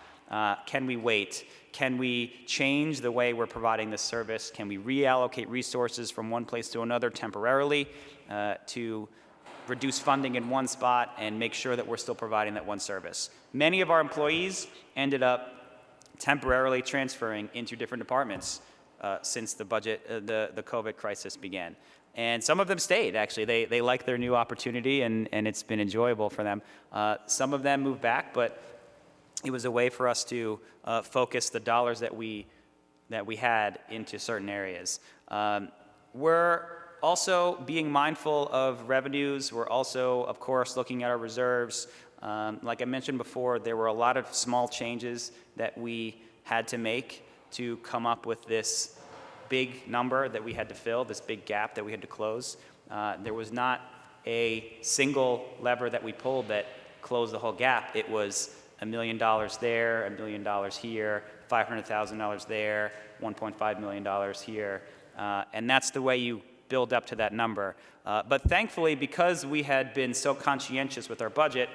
Can we wait? Can we change the way we're providing this service? Can we reallocate resources from one place to another temporarily to reduce funding in one spot and make sure that we're still providing that one service? Many of our employees ended up temporarily transferring into different departments since the COVID crisis began. And some of them stayed, actually. They like their new opportunity, and it's been enjoyable for them. Some of them moved back, but it was a way for us to focus the dollars that we had into certain areas. We're also being mindful of revenues. We're also, of course, looking at our reserves. Like I mentioned before, there were a lot of small changes that we had to make to come up with this big number that we had to fill, this big gap that we had to close. There was not a single lever that we pulled that closed the whole gap. It was $1 million there, $1 million here, $500,000 there, $1.5 million here. And that's the way you build up to that number. But thankfully, because we had been so conscientious with our budget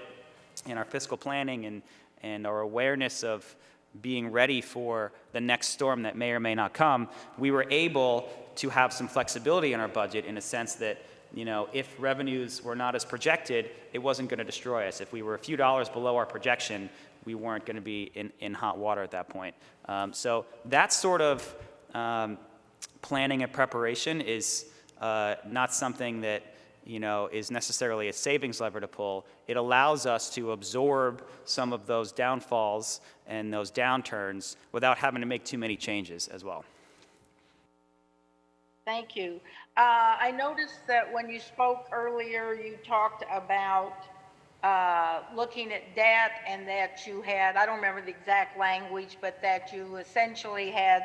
and our fiscal planning and our awareness of being ready for the next storm that may or may not come, we were able to have some flexibility in our budget in a sense that, you know, if revenues were not as projected, it wasn't going to destroy us. If we were a few dollars below our projection, we weren't going to be in hot water at that point. So that sort of planning and preparation is not something that, you know, is necessarily a savings lever to pull. It allows us to absorb some of those downfalls and those downturns without having to make too many changes as well. Thank you. I noticed that when you spoke earlier, you talked about looking at debt and that you had, I don't remember the exact language, but that you essentially had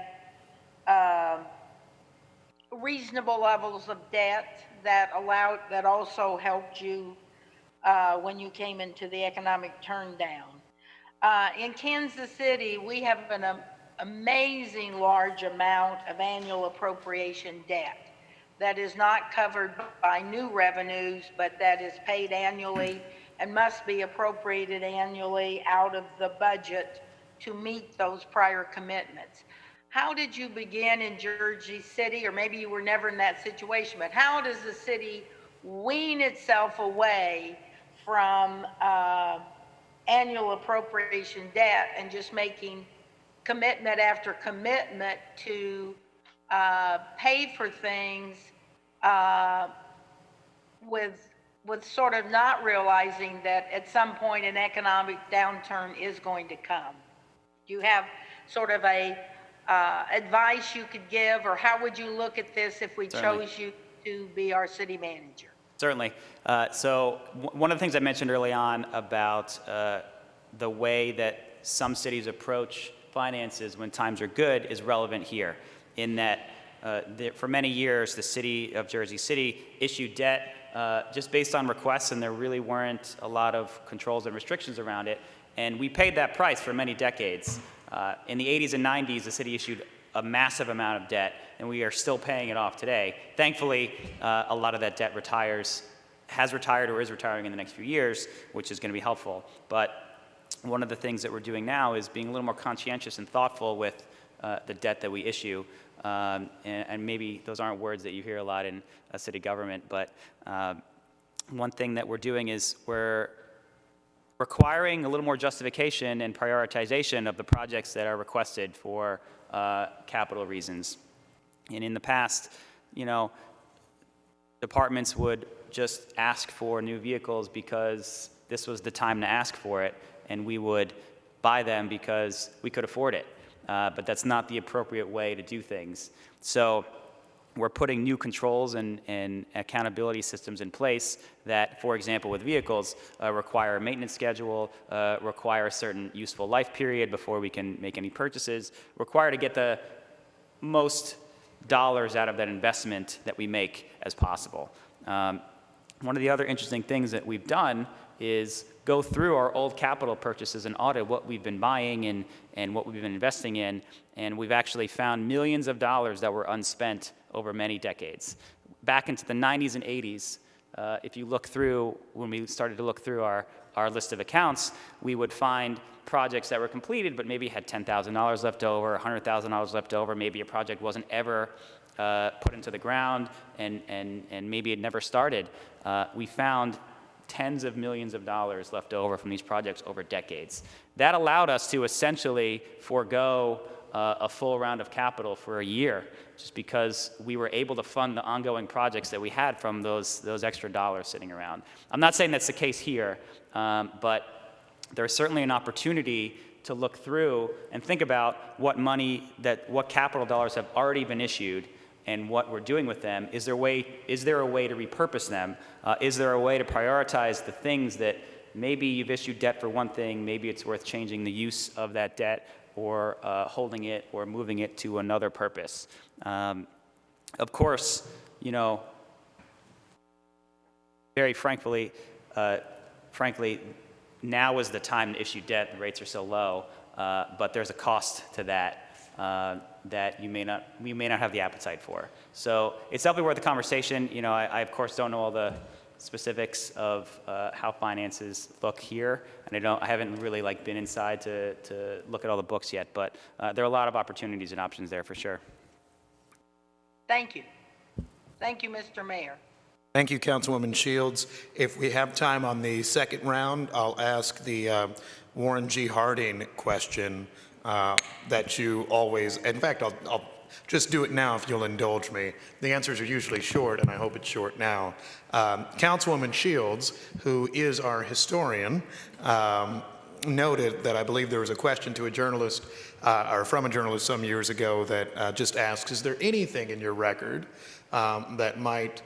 reasonable levels of debt that also helped you when you came into the economic turndown. In Kansas City, we have an amazing large amount of annual appropriation debt that is not covered by new revenues, but that is paid annually and must be appropriated annually out of the budget to meet those prior commitments. How did you begin in Jersey City, or maybe you were never in that situation, but how does the city wean itself away from annual appropriation debt and just making commitment after commitment to pay for things with sort of not realizing that at some point an economic downturn is going to come? Do you have sort of a advice you could give, or how would you look at this if we Certainly. chose you to be our city manager? Certainly. One of the things I mentioned early on about the way that some cities approach finances when times are good is relevant here, in that for many years the city of Jersey City issued debt just based on requests, and there really weren't a lot of controls and restrictions around it, and we paid that price for many decades. In the 80s and 90s, the city issued a massive amount of debt, and we are still paying it off today. Thankfully, a lot of that debt has retired or is retiring in the next few years, which is going to be helpful. But one of the things that we're doing now is being a little more conscientious and thoughtful with the debt that we issue. And maybe those aren't words that you hear a lot in a city government, but one thing that we're doing is we're requiring a little more justification and prioritization of the projects that are requested for capital reasons. And in the past, departments would just ask for new vehicles because this was the time to ask for it, and we would buy them because we could afford it. But that's not the appropriate way to do things. So we're putting new controls and accountability systems in place that, for example, with vehicles, require a maintenance schedule, require a certain useful life period before we can make any purchases, require to get the most dollars out of that investment that we make as possible. One of the other interesting things that we've done is go through our old capital purchases and audit what we've been buying and what we've been investing in, and we've actually found millions of dollars that were unspent over many decades. Back into the 90s and 80s, if you look through, when we started to look through our list of accounts, we would find projects that were completed but maybe had $10,000 left over, $100,000 left over, maybe a project wasn't ever put into the ground and maybe it never started. We found tens of millions of dollars left over from these projects over decades. That allowed us to essentially forego a full round of capital for a year, just because we were able to fund the ongoing projects that we had from those extra dollars sitting around. I'm not saying that's the case here, but there's certainly an opportunity to look through and think about what capital dollars have already been issued and what we're doing with them. Is there a way to repurpose them? Is there a way to prioritize the things that maybe you've issued debt for one thing, maybe it's worth changing the use of that debt or holding it or moving it to another purpose? Of course, very frankly, now is the time to issue debt. The rates are so low, but there's a cost to that that we may not have the appetite for. So it's definitely worth the conversation. I of course don't know all the specifics of how finances look here, and I haven't really been inside to look at all the books yet. But there are a lot of opportunities and options there for sure. Thank you. Thank you, Mr. Mayor. Thank you, Councilwoman Shields. If we have time on the second round, I'll ask the Warren G. Harding question that you always, in fact, I'll just do it now if you'll indulge me. The answers are usually short, and I hope it's short now. Councilwoman Shields, who is our historian, noted that I believe there was a question to a journalist, or from a journalist some years ago that just asks, is there anything in your record that might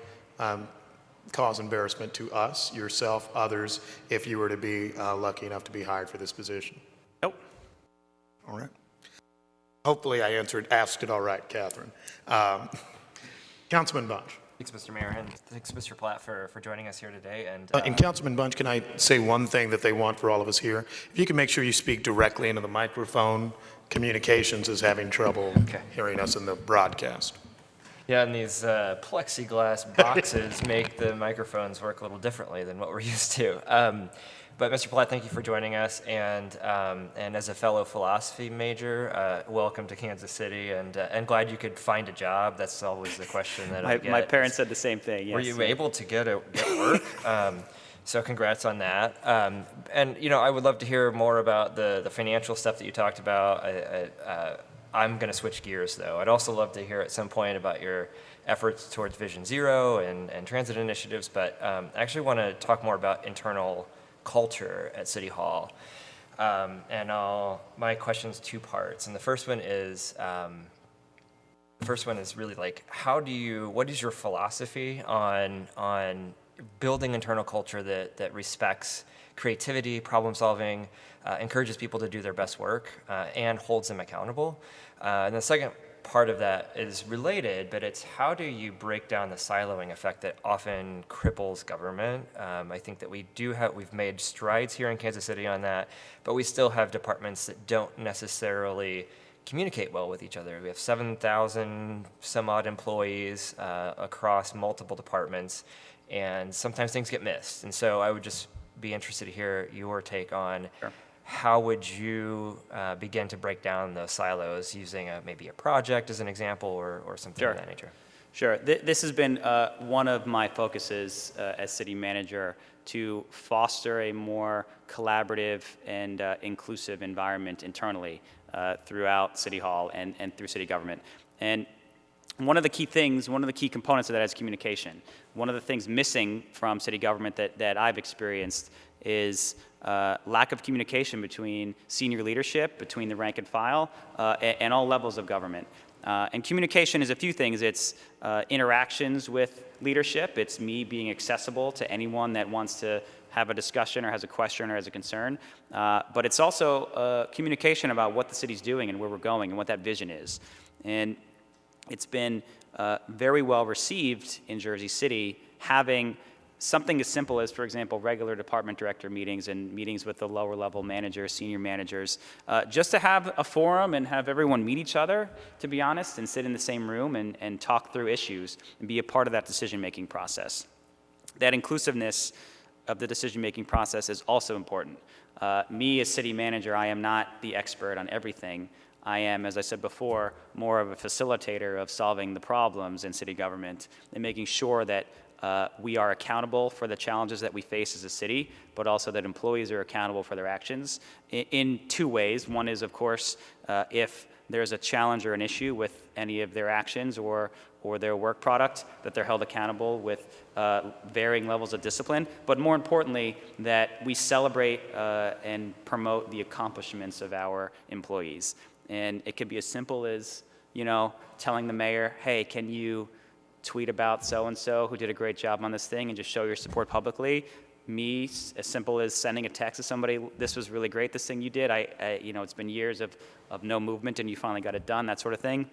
cause embarrassment to us, yourself, others, if you were to be lucky enough to be hired for this position? Nope. All right. Hopefully I asked it all right, Catherine. Councilman Bunch. Thanks, Mr. Mayor, and thanks, Mr. Platt, for joining us here today. And Councilman Bunch, can I say one thing that they want for all of us here? If you can make sure you speak directly into the microphone, communications is having trouble hearing us in the broadcast. Yeah, and these plexiglass boxes make the microphones work a little differently than what we're used to. But Mr. Platt, thank you for joining us, and as a fellow philosophy major, welcome to Kansas City, and glad you could find a job. That's always the question that I get. My parents said the same thing. Yes. Were you able to get work? So congrats on that. And I would love to hear more about the financial stuff that you talked about. I'm going to switch gears, though. I'd also love to hear at some point about your efforts towards Vision Zero and transit initiatives, but I actually want to talk more about internal culture at City Hall. My question's two parts, and the first one is really like, what is your philosophy on building internal culture that respects creativity, problem solving, encourages people to do their best work, and holds them accountable? And the second part of that is related, but it's how do you break down the siloing effect that often cripples government? I think that we've made strides here in Kansas City on that, but we still have departments that don't necessarily communicate well with each other. We have 7,000 some odd employees across multiple departments, and sometimes things get missed. And so I would just be interested to hear your take on how would you begin to break down those silos using maybe a project as an example or something of that nature? Sure. This has been one of my focuses as city manager, to foster a more collaborative and inclusive environment internally throughout City Hall and through city government. And one of the key components of that is communication. One of the things missing from city government that I've experienced is lack of communication between senior leadership, between the rank and file, and all levels of government. And communication is a few things. It's interactions with leadership. It's me being accessible to anyone that wants to have a discussion or has a question or has a concern. But it's also communication about what the city's doing and where we're going and what that vision is. And it's been very well received in Jersey City, having something as simple as, for example, regular department director meetings and meetings with the lower level managers, senior managers, just to have a forum and have everyone meet each other, to be honest, and sit in the same room and talk through issues and be a part of that decision-making process. That inclusiveness of the decision-making process is also important. Me as city manager, I am not the expert on everything. I am, as I said before, more of a facilitator of solving the problems in city government and making sure that we are accountable for the challenges that we face as a city, but also that employees are accountable for their actions in two ways. One is, of course, if there's a challenge or an issue with any of their actions or their work product, that they're held accountable with varying levels of discipline. But more importantly, that we celebrate and promote the accomplishments of our employees. And it could be as simple as, telling the mayor, hey, can you tweet about so-and-so who did a great job on this thing and just show your support publicly. Me, as simple as sending a text to somebody, this was really great, this thing you did. It's been years of no movement and you finally got it done, that sort of thing.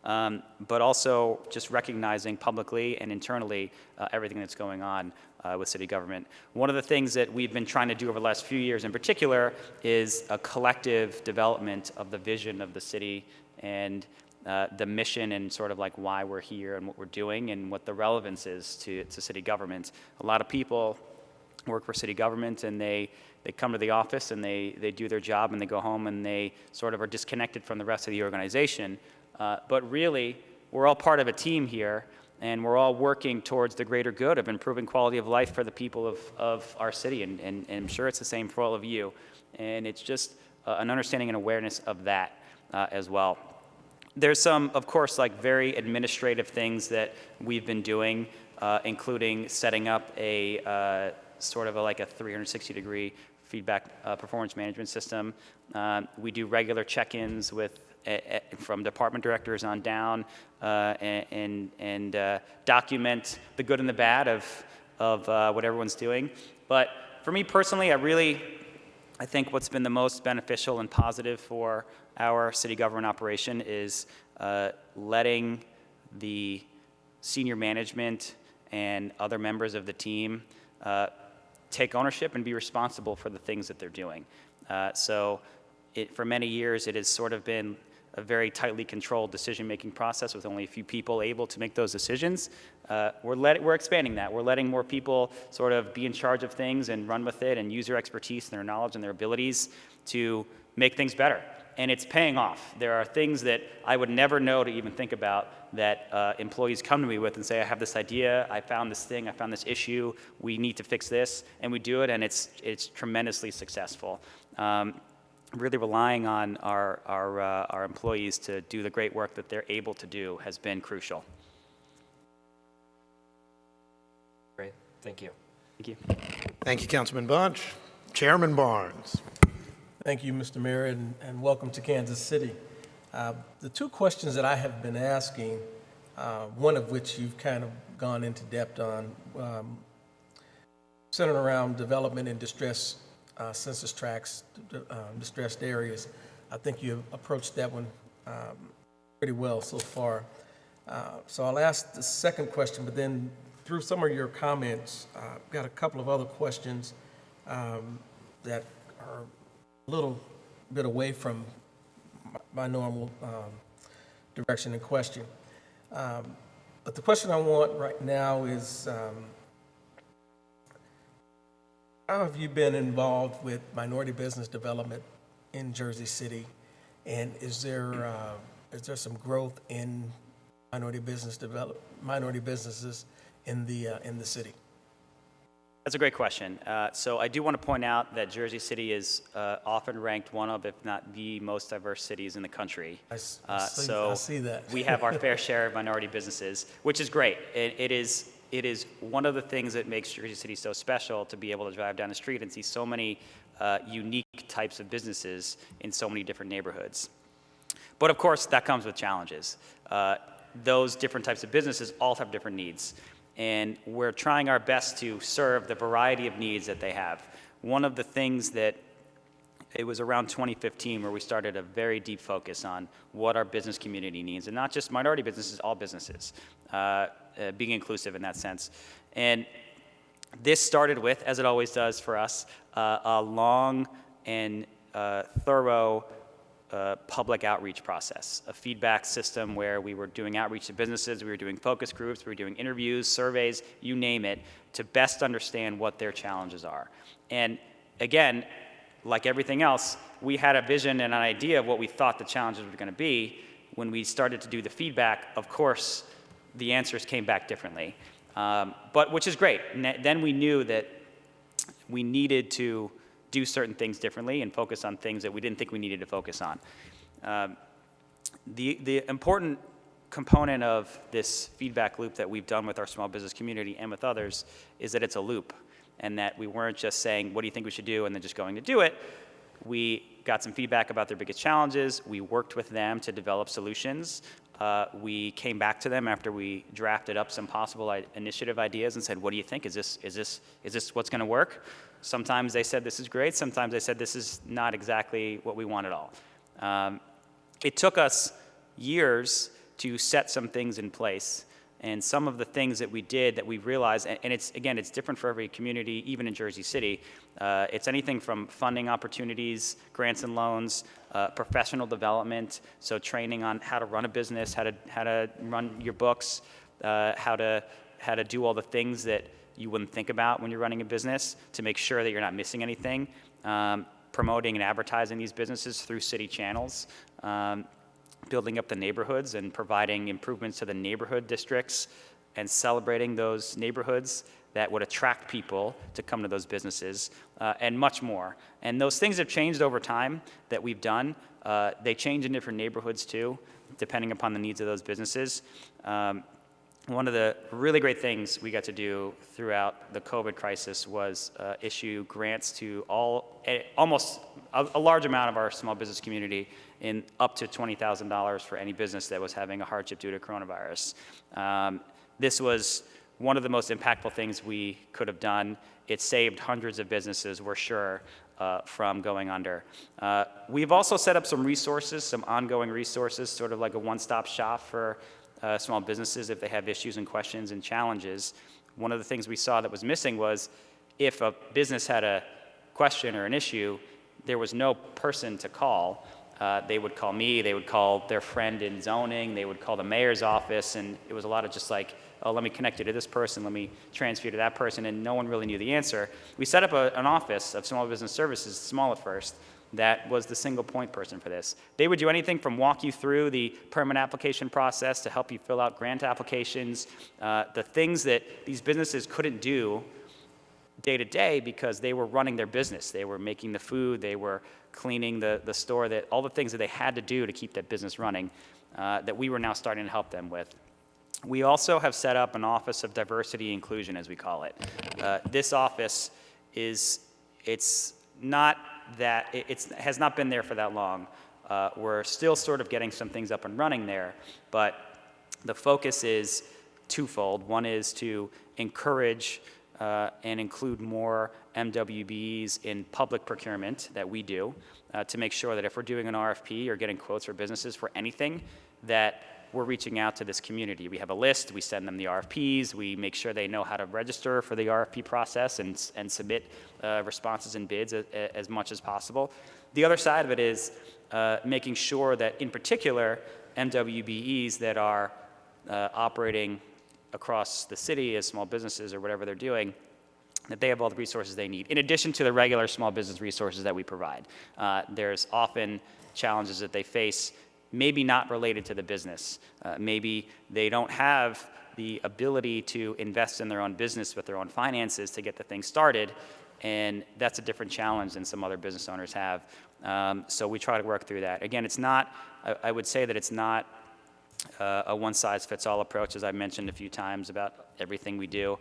But also just recognizing publicly and internally everything that's going on with city government. One of the things that we've been trying to do over the last few years in particular is a collective development of the vision of the city and the mission and sort of like why we're here and what we're doing and what the relevance is to city government. A lot of people work for city government and they come to the office and they do their job and they go home and they sort of are disconnected from the rest of the organization. But really, we're all part of a team here and we're all working towards the greater good of improving quality of life for the people of our city. And I'm sure it's the same for all of you. And it's just an understanding and awareness of that as well. There's some, of course, like very administrative things that we've been doing, including setting up a sort of like a 360-degree feedback performance management system. We do regular check-ins with from department directors on down, and document the good and the bad of what everyone's doing. But for me personally, I think what's been the most beneficial and positive for our city government operation is letting the senior management and other members of the team take ownership and be responsible for the things that they're doing. For many years, it has sort of been a very tightly controlled decision-making process with only a few people able to make those decisions. We're expanding that. We're letting more people sort of be in charge of things and run with it and use their expertise and their knowledge and their abilities to make things better. And it's paying off. There are things that I would never know to even think about that employees come to me with and say, I have this idea, I found this thing, I found this issue, we need to fix this, and we do it, and it's tremendously successful. Really relying on our employees to do the great work that they're able to do has been crucial. Great, thank you. Thank you. Thank you, Councilman Bunch. Chairman Barnes. Thank you, Mr. Mayor, and welcome to Kansas City. The two questions that I have been asking, one of which you've kind of gone into depth on, centered around development in distress census tracts, distressed areas. I think you approached that one pretty well so far. So I'll ask the second question, but then through some of your comments, I've got a couple of other questions that are a little bit away from my normal direction and question. But the question I want right now is, how have you been involved with minority business development in Jersey City? And is there some growth in minority businesses in the city? That's a great question. So I do want to point out that Jersey City is often ranked one of, if not the most diverse cities in the country. I see that. We have our fair share of minority businesses, which is great. It is one of the things that makes Jersey City so special, to be able to drive down the street and see so many unique types of businesses in so many different neighborhoods. But of course, that comes with challenges. Those different types of businesses all have different needs. And we're trying our best to serve the variety of needs that they have. One of the things that, it was around 2015 where we started a very deep focus on what our business community needs, and not just minority businesses, all businesses, being inclusive in that sense. And this started with, as it always does for us, a long and thorough public outreach process, a feedback system where we were doing outreach to businesses, we were doing focus groups, we were doing interviews, surveys, you name it, to best understand what their challenges are. And again, like everything else, we had a vision and an idea of what we thought the challenges were going to be. When we started to do the feedback, of course, the answers came back differently, but which is great. Then we knew that we needed to do certain things differently and focus on things that we didn't think we needed to focus on. The important component of this feedback loop that we've done with our small business community and with others is that it's a loop, and that we weren't just saying, what do you think we should do, and then just going to do it. We got some feedback about their biggest challenges. We worked with them to develop solutions. We came back to them after we drafted up some possible initiative ideas and said, what do you think? Is this what's going to work? Sometimes they said this is great. Sometimes they said this is not exactly what we want at all. It took us years to set some things in place. And some of the things that we did that we realized, and it's different for every community, even in Jersey City. It's anything from funding opportunities, grants and loans, professional development, so training on how to run a business, how to run your books, how to do all the things that you wouldn't think about when you're running a business to make sure that you're not missing anything. Promoting and advertising these businesses through city channels. Building up the neighborhoods and providing improvements to the neighborhood districts and celebrating those neighborhoods that would attract people to come to those businesses, and much more. And those things have changed over time that we've done. They change in different neighborhoods too, depending upon the needs of those businesses. one of the really great things we got to do throughout the COVID crisis was issue grants to almost a large amount of our small business community in up to $20,000 for any business that was having a hardship due to coronavirus. This was one of the most impactful things we could have done. It saved hundreds of businesses, we're sure, from going under. We've also set up some resources, some ongoing resources, sort of like a one-stop shop for small businesses if they have issues and questions and challenges. One of the things we saw that was missing was if a business had a question or an issue, there was no person to call. They would call me, they would call their friend in zoning, they would call the mayor's office, and it was a lot of just like, oh, let me connect you to this person, let me transfer you to that person, and no one really knew the answer. We set up an office of small business services, small at first, that was the single point person for this. They would do anything from walk you through the permit application process to help you fill out grant applications, the things that these businesses couldn't do day to day because they were running their business. They were making the food, they were cleaning the store, all the things that they had to do to keep that business running that we were now starting to help them with. We also have set up an Office of Diversity Inclusion, as we call it. This office has not been there for that long. We're still sort of getting some things up and running there, but the focus is twofold. One is to encourage and include more MWBs in public procurement that we do to make sure that if we're doing an RFP or getting quotes for businesses for anything, that we're reaching out to this community. We have a list, we send them the RFPs, we make sure they know how to register for the RFP process and submit responses and bids as much as possible. The other side of it is making sure that, in particular, MWBEs that are operating across the city as small businesses or whatever they're doing, that they have all the resources they need, in addition to the regular small business resources that we provide. There's often challenges that they face, maybe not related to the business. Maybe they don't have the ability to invest in their own business with their own finances to get the thing started, and that's a different challenge than some other business owners have. So we try to work through that. Again, it's not, I would say that it's not a one-size-fits-all approach, as I've mentioned a few times about everything we do.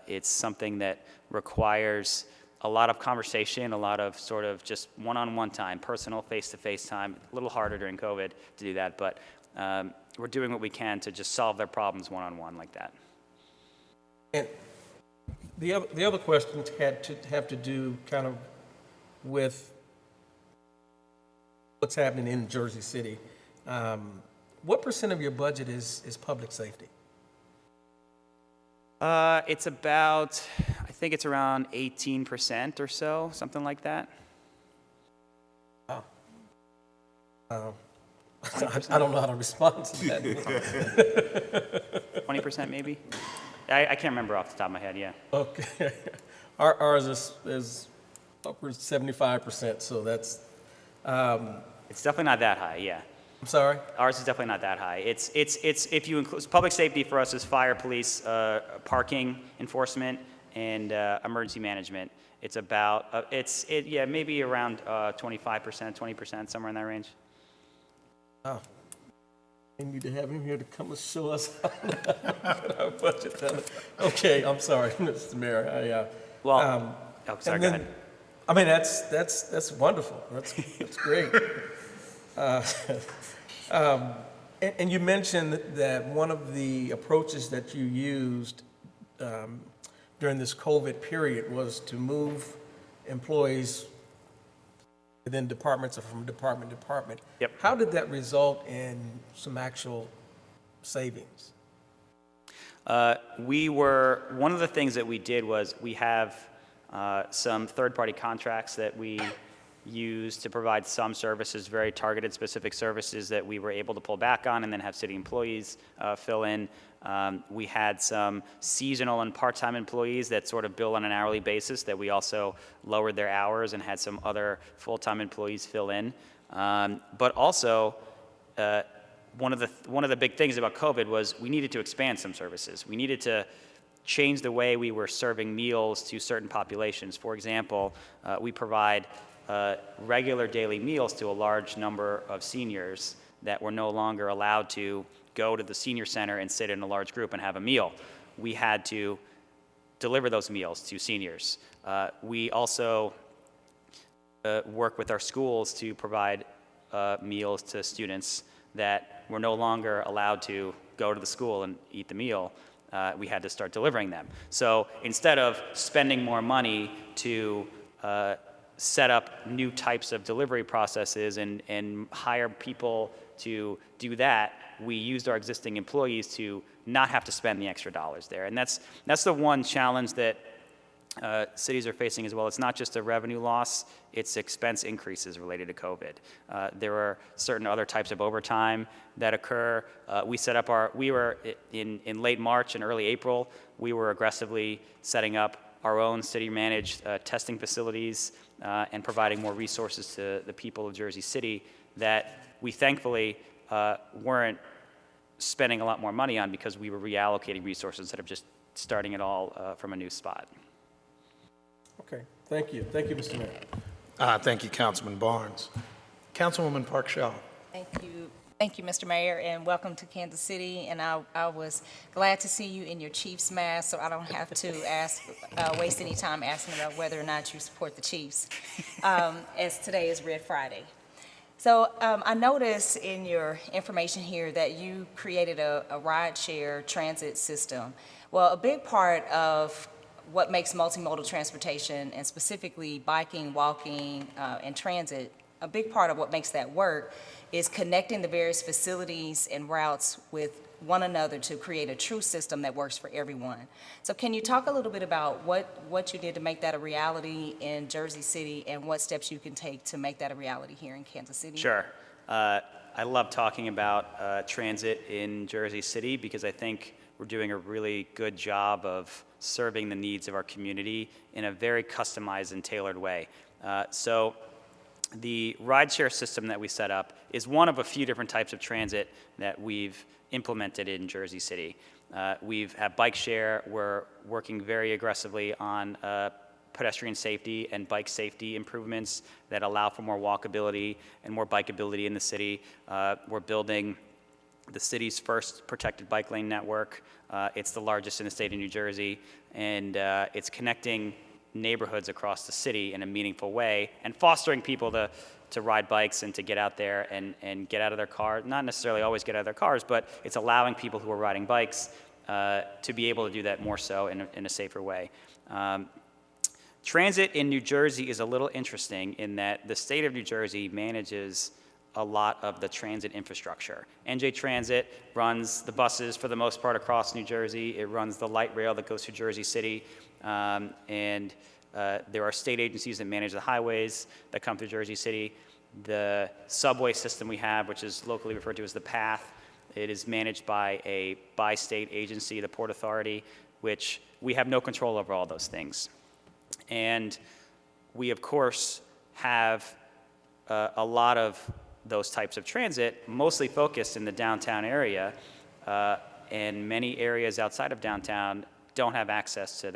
It's something that requires a lot of conversation, a lot of sort of just one-on-one time, personal face-to-face time. A little harder during COVID to do that, but we're doing what we can to just solve their problems one-on-one like that. And the other questions have to do kind of with what's happening in Jersey City. What % of your budget is public safety? It's about, I think it's around 18% or so, something like that. Wow. I don't know how to respond to that. 20% maybe? I can't remember off the top of my head, yeah. Okay. Ours is upwards 75%, so that's... It's definitely not that high, yeah. I'm sorry? Ours is definitely not that high. It's if you include, public safety for us is fire, police, parking enforcement, and emergency management. It's about, maybe around 25%, 20%, somewhere in that range. Oh. We need to have him here to come and show us our budget. Okay, I'm sorry, Mr. Mayor. Sorry, go ahead. I mean, that's wonderful. That's great. And you mentioned that one of the approaches that you used during this COVID period was to move employees within departments or from department to department. Yep. How did that result in some actual savings? One of the things that we did was we have some third-party contracts that we use to provide some services, very targeted, specific services that we were able to pull back on and then have city employees fill in. We had some seasonal and part-time employees that sort of bill on an hourly basis that we also lowered their hours and had some other full-time employees fill in. But also, one of the big things about COVID was we needed to expand some services. We needed to change the way we were serving meals to certain populations. For example, we provide regular daily meals to a large number of seniors that were no longer allowed to go to the senior center and sit in a large group and have a meal. We had to deliver those meals to seniors. We also work with our schools to provide meals to students that were no longer allowed to go to the school and eat the meal. We had to start delivering them. So instead of spending more money to set up new types of delivery processes and hire people to do that, we used our existing employees to not have to spend the extra dollars there. And that's the one challenge that cities are facing as well. It's not just a revenue loss, it's expense increases related to COVID. There are certain other types of overtime that occur. We were in late March and early April, we were aggressively setting up our own city-managed testing facilities and providing more resources to the people of Jersey City that we thankfully weren't spending a lot more money on because we were reallocating resources instead of just starting it all from a new spot. Okay, thank you. Thank you, Mr. Mayor. Thank you, Councilman Barnes. Councilwoman Park Shaw. Thank you. Thank you, Mr. Mayor, and welcome to Kansas City. And I was glad to see you in your Chiefs mask, so I don't have to waste any time asking about whether or not you support the Chiefs, as today is Red Friday. So I noticed in your information here that you created a ride-share transit system. Well, a big part of what makes multimodal transportation, and specifically biking, walking, and transit, a big part of what makes that work is connecting the various facilities and routes with one another to create a true system that works for everyone. So can you talk a little bit about what you did to make that a reality in Jersey City and what steps you can take to make that a reality here in Kansas City? Sure. I love talking about transit in Jersey City because I think we're doing a really good job of serving the needs of our community in a very customized and tailored way. So the rideshare system that we set up is one of a few different types of transit that we've implemented in Jersey City. We've had bike share. We're working very aggressively on pedestrian safety and bike safety improvements that allow for more walkability and more bikeability in the city. We're building the city's first protected bike lane network. It's the largest in the state of New Jersey, and it's connecting neighborhoods across the city in a meaningful way and fostering people to ride bikes and to get out there and get out of their car. Not necessarily always get out of their cars, but it's allowing people who are riding bikes to be able to do that more so in a safer way. Transit in New Jersey is a little interesting in that the state of New Jersey manages a lot of the transit infrastructure. NJ Transit runs the buses for the most part across New Jersey. It runs the light rail that goes through Jersey City. And there are state agencies that manage the highways that come through Jersey City. The subway system we have, which is locally referred to as the PATH, it is managed by a bi-state agency, the Port Authority, which we have no control over all those things. And we, of course, have a lot of those types of transit, mostly focused in the downtown area, and many areas outside of downtown don't have access to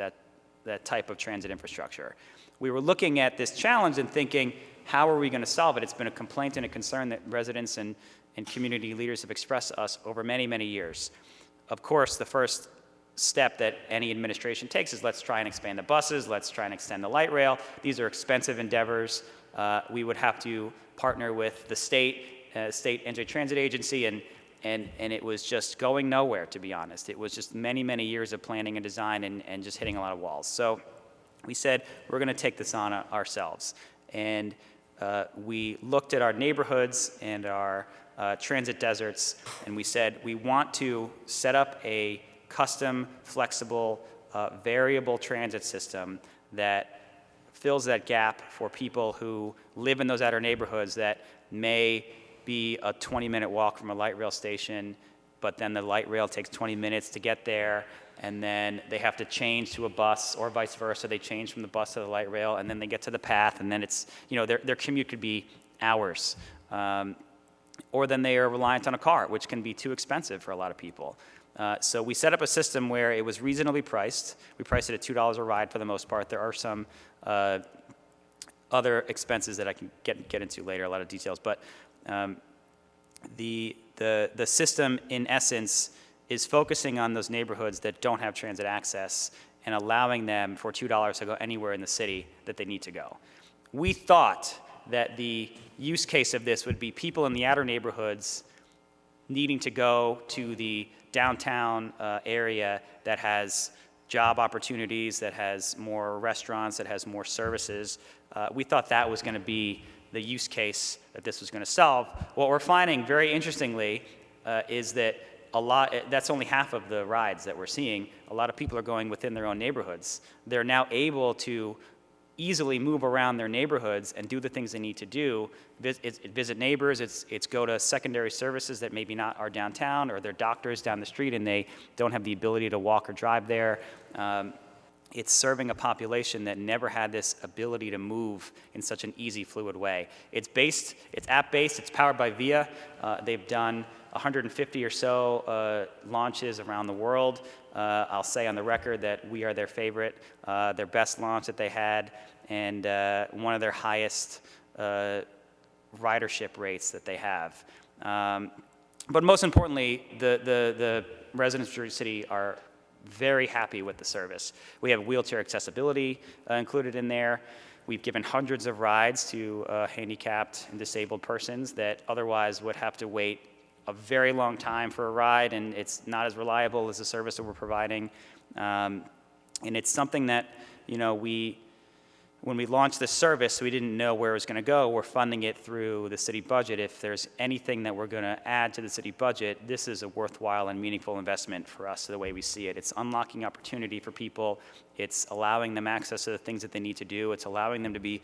that type of transit infrastructure. We were looking at this challenge and thinking, how are we going to solve it? It's been a complaint and a concern that residents and community leaders have expressed to us over many, many years. Of course, the first step that any administration takes is let's try and expand the buses, let's try and extend the light rail. These are expensive endeavors. We would have to partner with the state NJ Transit Agency, and it was just going nowhere, to be honest. It was just many, many years of planning and design and just hitting a lot of walls. So we said, we're going to take this on ourselves. And we looked at our neighborhoods and our transit deserts, and we said, we want to set up a custom, flexible, variable transit system that fills that gap for people who live in those outer neighborhoods that may be a 20-minute walk from a light rail station, but then the light rail takes 20 minutes to get there, and then they have to change to a bus, or vice versa. They change from the bus to the light rail, and then they get to the PATH, and then it's, their commute could be hours. Or then they are reliant on a car, which can be too expensive for a lot of people. So we set up a system where it was reasonably priced. We priced it at $2 a ride for the most part. There are some other expenses that I can get into later, a lot of details. But the system, in essence, is focusing on those neighborhoods that don't have transit access and allowing them for $2 to go anywhere in the city that they need to go. We thought that the use case of this would be people in the outer neighborhoods needing to go to the downtown area that has job opportunities, that has more restaurants, that has more services. We thought that was going to be the use case that this was going to solve. What we're finding, very interestingly, is that that's only half of the rides that we're seeing. A lot of people are going within their own neighborhoods. They're now able to easily move around their neighborhoods and do the things they need to do. Visit neighbors, it's go to secondary services that maybe not are downtown, or their doctors down the street and they don't have the ability to walk or drive there. It's serving a population that never had this ability to move in such an easy, fluid way. It's app-based, it's powered by VIA. They've done 150 or so launches around the world. I'll say on the record that we are their favorite, their best launch that they had, and one of their highest ridership rates that they have. But most importantly, the residents of Jersey City are very happy with the service. We have wheelchair accessibility included in there. We've given hundreds of rides to handicapped and disabled persons that otherwise would have to wait a very long time for a ride, and it's not as reliable as the service that we're providing. And it's something that, when we launched this service, we didn't know where it was going to go. We're funding it through the city budget. If there's anything that we're going to add to the city budget, this is a worthwhile and meaningful investment for us, the way we see it. It's unlocking opportunity for people. It's allowing them access to the things that they need to do. It's allowing them to be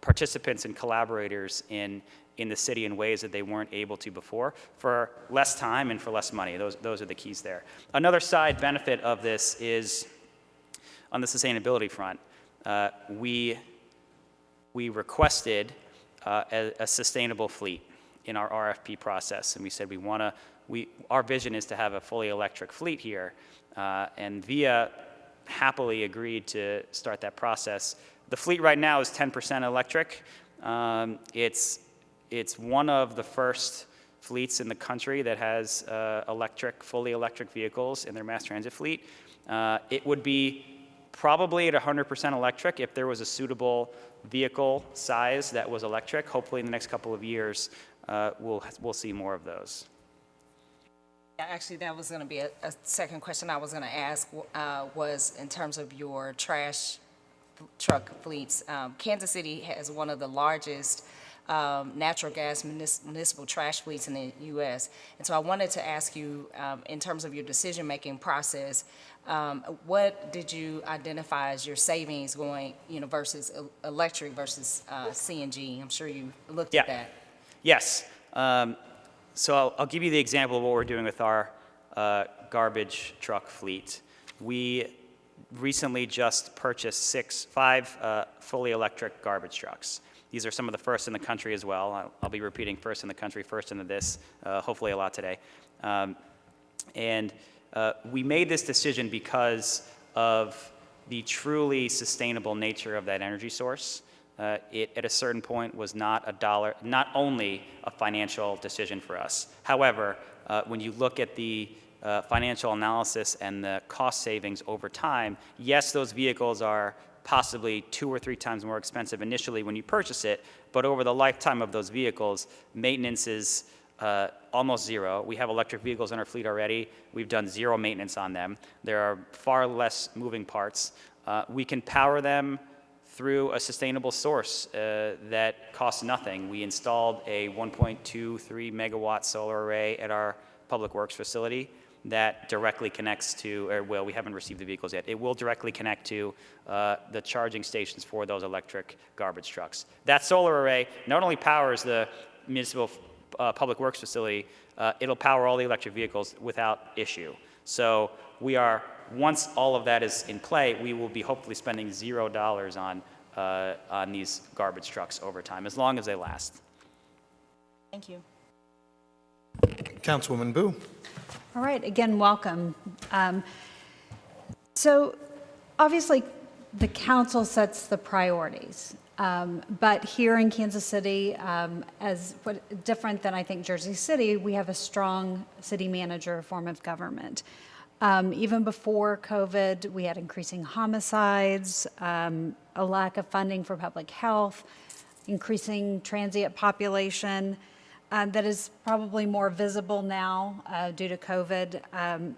participants and collaborators in the city in ways that they weren't able to before, for less time and for less money. Those are the keys there. Another side benefit of this is on the sustainability front. We requested a sustainable fleet in our RFP process, and we said our vision is to have a fully electric fleet here, and VIA happily agreed to start that process. The fleet right now is 10% electric. It's one of the first fleets in the country that has fully electric vehicles in their mass transit fleet. It would be probably at 100% electric if there was a suitable vehicle size that was electric. Hopefully in the next couple of years, we'll see more of those. Yeah, actually, that was going to be a second question I was going to ask, was in terms of your trash truck fleets. Kansas City has one of the largest natural gas municipal trash fleets in the U.S. And so I wanted to ask you, in terms of your decision-making process, what did you identify as your savings going, versus electric versus CNG? I'm sure you looked at that. Yes. So I'll give you the example of what we're doing with our garbage truck fleet. We recently just purchased 5 fully electric garbage trucks. These are some of the first in the country as well. I'll be repeating first in the country, first into this, hopefully a lot today. We made this decision because of the truly sustainable nature of that energy source. It, at a certain point, was not only a financial decision for us. However, when you look at the financial analysis and the cost savings over time, yes, those vehicles are possibly 2 or 3 times more expensive initially when you purchase it, but over the lifetime of those vehicles, maintenance is almost zero. We have electric vehicles in our fleet already. We've done zero maintenance on them. There are far less moving parts. We can power them through a sustainable source that costs nothing. We installed a 1.23 megawatt solar array at our Public Works facility that directly connects to, we haven't received the vehicles yet. It will directly connect to the charging stations for those electric garbage trucks. That solar array not only powers the municipal Public Works facility, it'll power all the electric vehicles without issue. So once all of that is in play, we will be hopefully spending $0 on these garbage trucks over time, as long as they last. Thank you. Councilwoman Boo. All right, again, welcome. So obviously the council sets the priorities, But here in Kansas City, different than I think Jersey City, we have a strong city manager form of government. Even before COVID, we had increasing homicides, a lack of funding for public health, increasing transient population that is probably more visible now due to COVID.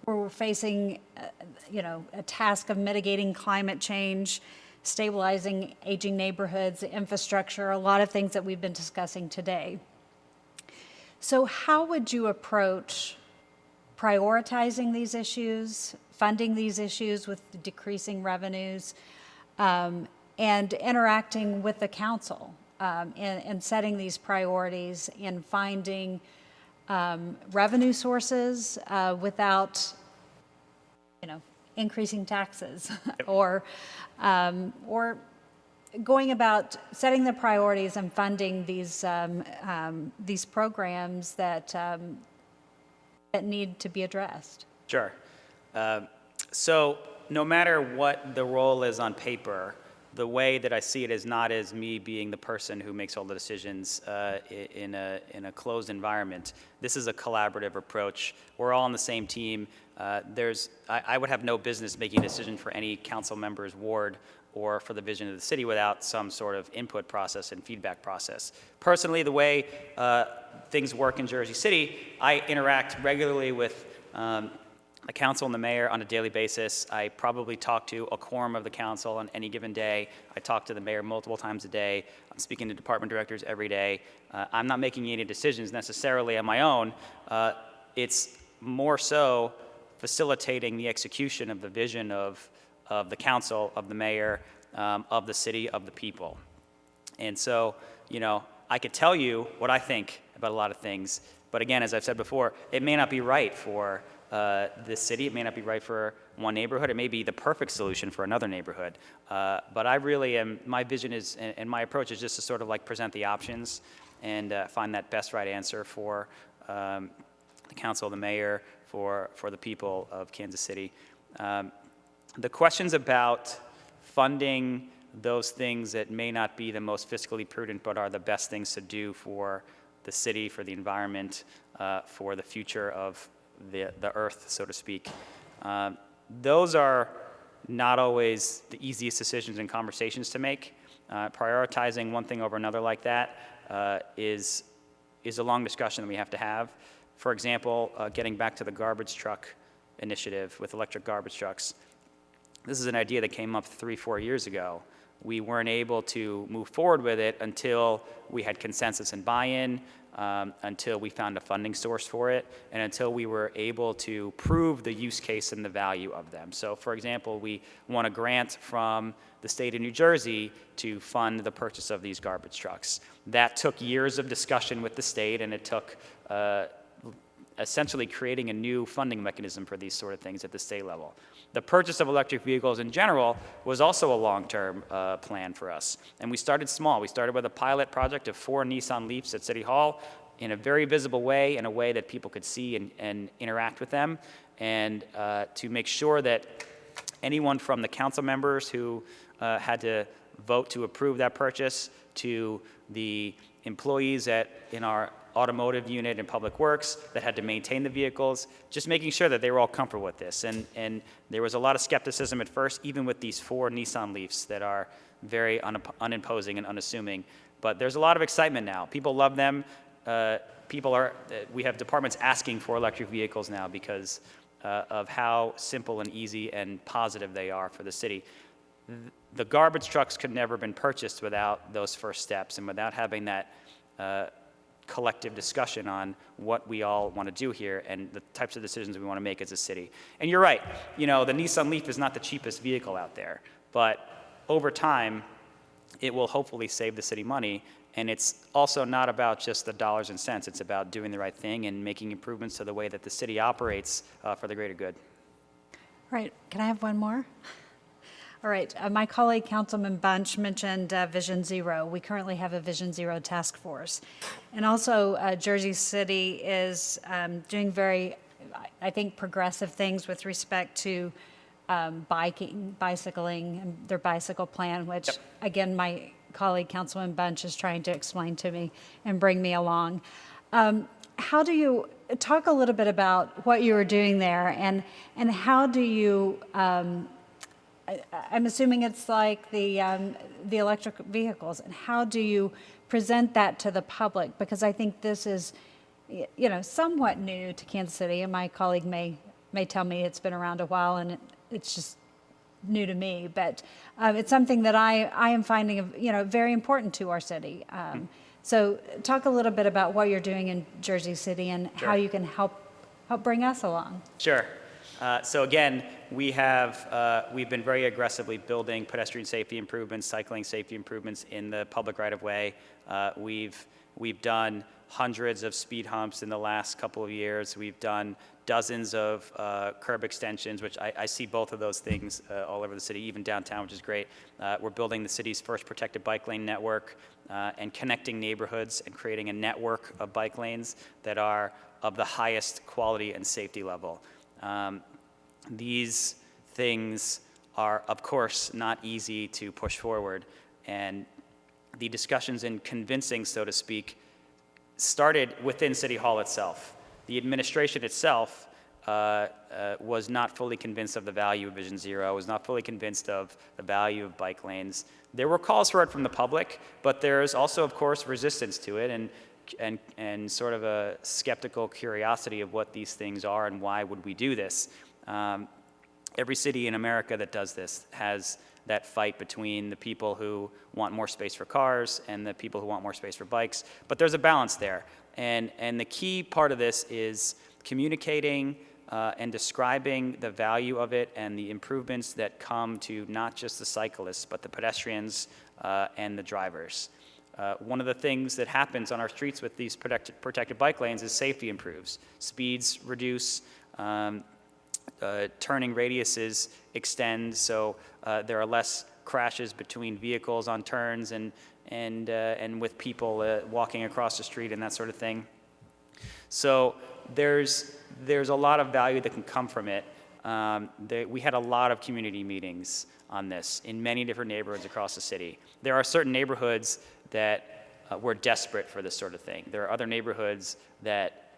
Where we're facing, a task of mitigating climate change, stabilizing aging neighborhoods, infrastructure, a lot of things that we've been discussing today. So how would you approach prioritizing these issues, funding these issues with decreasing revenues, and interacting with the council and setting these priorities and finding revenue sources without, increasing taxes or going about setting the priorities and funding these programs that need to be addressed? Sure. So no matter what the role is on paper, the way that I see it is not as me being the person who makes all the decisions in a closed environment. This is a collaborative approach. We're all on the same team. I would have no business making a decision for any council member's ward or for the vision of the city without some sort of input process and feedback process. Personally, the way things work in Jersey City, I interact regularly with the council and the mayor on a daily basis. I probably talk to a quorum of the council on any given day. I talk to the mayor multiple times a day. I'm speaking to department directors every day. I'm not making any decisions necessarily on my own. It's more so facilitating the execution of the vision of the council, of the mayor, of the city, of the people. And so, I could tell you what I think about a lot of things, but again, as I've said before, it may not be right for this city. It may not be right for one neighborhood. It may be the perfect solution for another neighborhood. But I really am, my vision is, and my approach is just to sort of like present the options and find that best right answer for the council, the mayor, for the people of Kansas City. The questions about funding those things that may not be the most fiscally prudent but are the best things to do for the city, for the environment, for the future of the earth, so to speak. Those are not always the easiest decisions and conversations to make. Prioritizing one thing over another like that is a long discussion that we have to have. For example, getting back to the garbage truck initiative with electric garbage trucks. This is an idea that came up 3-4 years ago. We weren't able to move forward with it until we had consensus and buy-in, until we found a funding source for it, and until we were able to prove the use case and the value of them. So, for example, we won a grant from the state of New Jersey to fund the purchase of these garbage trucks. That took years of discussion with the state, and it took essentially creating a new funding mechanism for these sort of things at the state level. The purchase of electric vehicles in general was also a long-term plan for us. And we started small. We started with a pilot project of 4 Nissan Leafs at City Hall in a very visible way, in a way that people could see and interact with them, and to make sure that anyone from the council members who had to vote to approve that purchase, to the employees in our automotive unit in Public Works that had to maintain the vehicles, just making sure that they were all comfortable with this. And there was a lot of skepticism at first, even with these 4 Nissan Leafs that are very unimposing and unassuming. But there's a lot of excitement now. People love them. We have departments asking for electric vehicles now because of how simple and easy and positive they are for the city. The garbage trucks could never have been purchased without those first steps and without having that collective discussion on what we all want to do here and the types of decisions we want to make as a city. And you're right, the Nissan Leaf is not the cheapest vehicle out there, but over time, it will hopefully save the city money. And it's also not about just the dollars and cents. It's about doing the right thing and making improvements to the way that the city operates for the greater good. All right, can I have one more? All right, my colleague Councilman Bunch mentioned Vision Zero. We currently have a Vision Zero task force. And also Jersey City is doing very, I think, progressive things with respect to bicycling, and their bicycle plan, which, again, my colleague Councilman Bunch is trying to explain to me and bring me along. How do you talk a little bit about what you were doing there, and how do you? I'm assuming it's like the electric vehicles, and how do you present that to the public? Because I think this is, somewhat new to Kansas City, and my colleague may tell me it's been around a while, and it's just new to me. But it's something that I am finding, very important to our city. So talk a little bit about what you're doing in Jersey City and how you can help bring us along. Sure. So again, we've been very aggressively building pedestrian safety improvements, cycling safety improvements in the public right-of-way. We've done hundreds of speed humps in the last couple of years. We've done dozens of curb extensions, which I see both of those things all over the city, even downtown, which is great. We're building the city's first protected bike lane network and connecting neighborhoods and creating a network of bike lanes that are of the highest quality and safety level. These things are, of course, not easy to push forward, and the discussions in convincing, so to speak, started within City Hall itself. The administration itself was not fully convinced of the value of Vision Zero, was not fully convinced of the value of bike lanes. There were calls for it from the public, but there's also, of course, resistance to it and sort of a skeptical curiosity of what these things are and why would we do this. Every city in America that does this has that fight between the people who want more space for cars and the people who want more space for bikes, but there's a balance there. And the key part of this is communicating and describing the value of it and the improvements that come to not just the cyclists, but the pedestrians and the drivers. One of the things that happens on our streets with these protected bike lanes is safety improves. Speeds reduce, turning radiuses extend, so there are less crashes between vehicles on turns and with people walking across the street and that sort of thing. So there's a lot of value that can come from it. We had a lot of community meetings on this in many different neighborhoods across the city. There are certain neighborhoods that were desperate for this sort of thing. There are other neighborhoods that,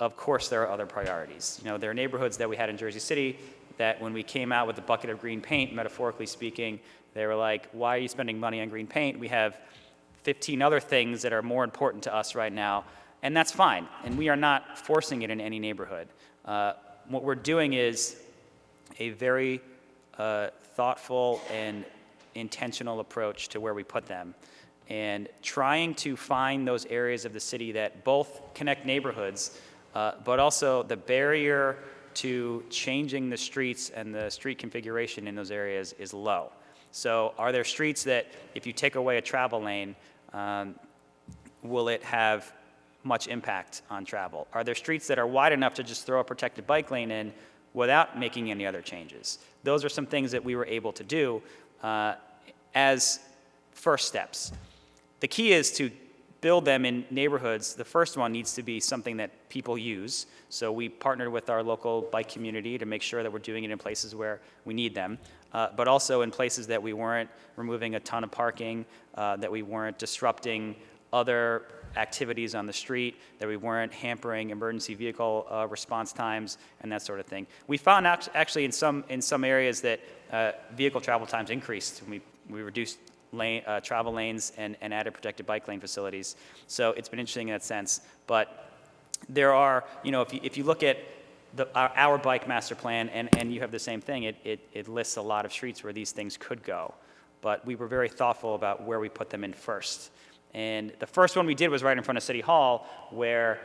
of course, there are other priorities. There are neighborhoods that we had in Jersey City that when we came out with a bucket of green paint, metaphorically speaking, they were like, why are you spending money on green paint? We have 15 other things that are more important to us right now, and that's fine. And we are not forcing it in any neighborhood. What we're doing is a very thoughtful and intentional approach to where we put them, and trying to find those areas of the city that both connect neighborhoods, but also the barrier to changing the streets and the street configuration in those areas is low. So are there streets that if you take away a travel lane, will it have much impact on travel? Are there streets that are wide enough to just throw a protected bike lane in without making any other changes? Those are some things that we were able to do as first steps. The key is to build them in neighborhoods. The first one needs to be something that people use. So we partnered with our local bike community to make sure that we're doing it in places where we need them, but also in places that we weren't removing a ton of parking, that we weren't disrupting other activities on the street, that we weren't hampering emergency vehicle response times and that sort of thing. We found actually in some areas that vehicle travel times increased. We reduced travel lanes and added protected bike lane facilities. So it's been interesting in that sense. But there are, if you look at our bike master plan, and you have the same thing, it lists a lot of streets where these things could go. But we were very thoughtful about where we put them in first. And the first one we did was right in front of City Hall, where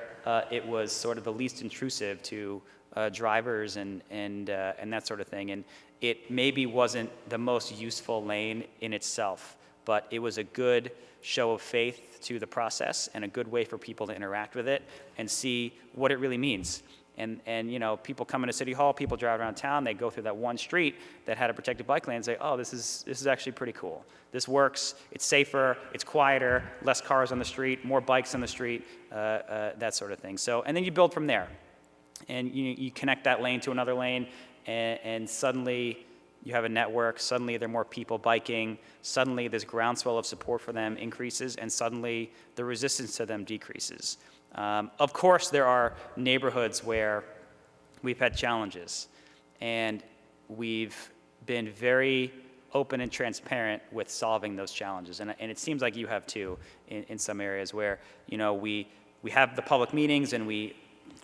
it was sort of the least intrusive to drivers and that sort of thing. And it maybe wasn't the most useful lane in itself, but it was a good show of faith to the process and a good way for people to interact with it and see what it really means. And people come into City Hall, people drive around town, they go through that one street that had a protected bike lane and say, oh, this is actually pretty cool. This works, it's safer, it's quieter, less cars on the street, more bikes on the street, that sort of thing. So, and then you build from there. And you connect that lane to another lane, and suddenly you have a network, suddenly there are more people biking, suddenly this groundswell of support for them increases, and suddenly the resistance to them decreases. Of course, there are neighborhoods where we've had challenges, and we've been very open and transparent with solving those challenges. And it seems like you have too in some areas where, we have the public meetings and we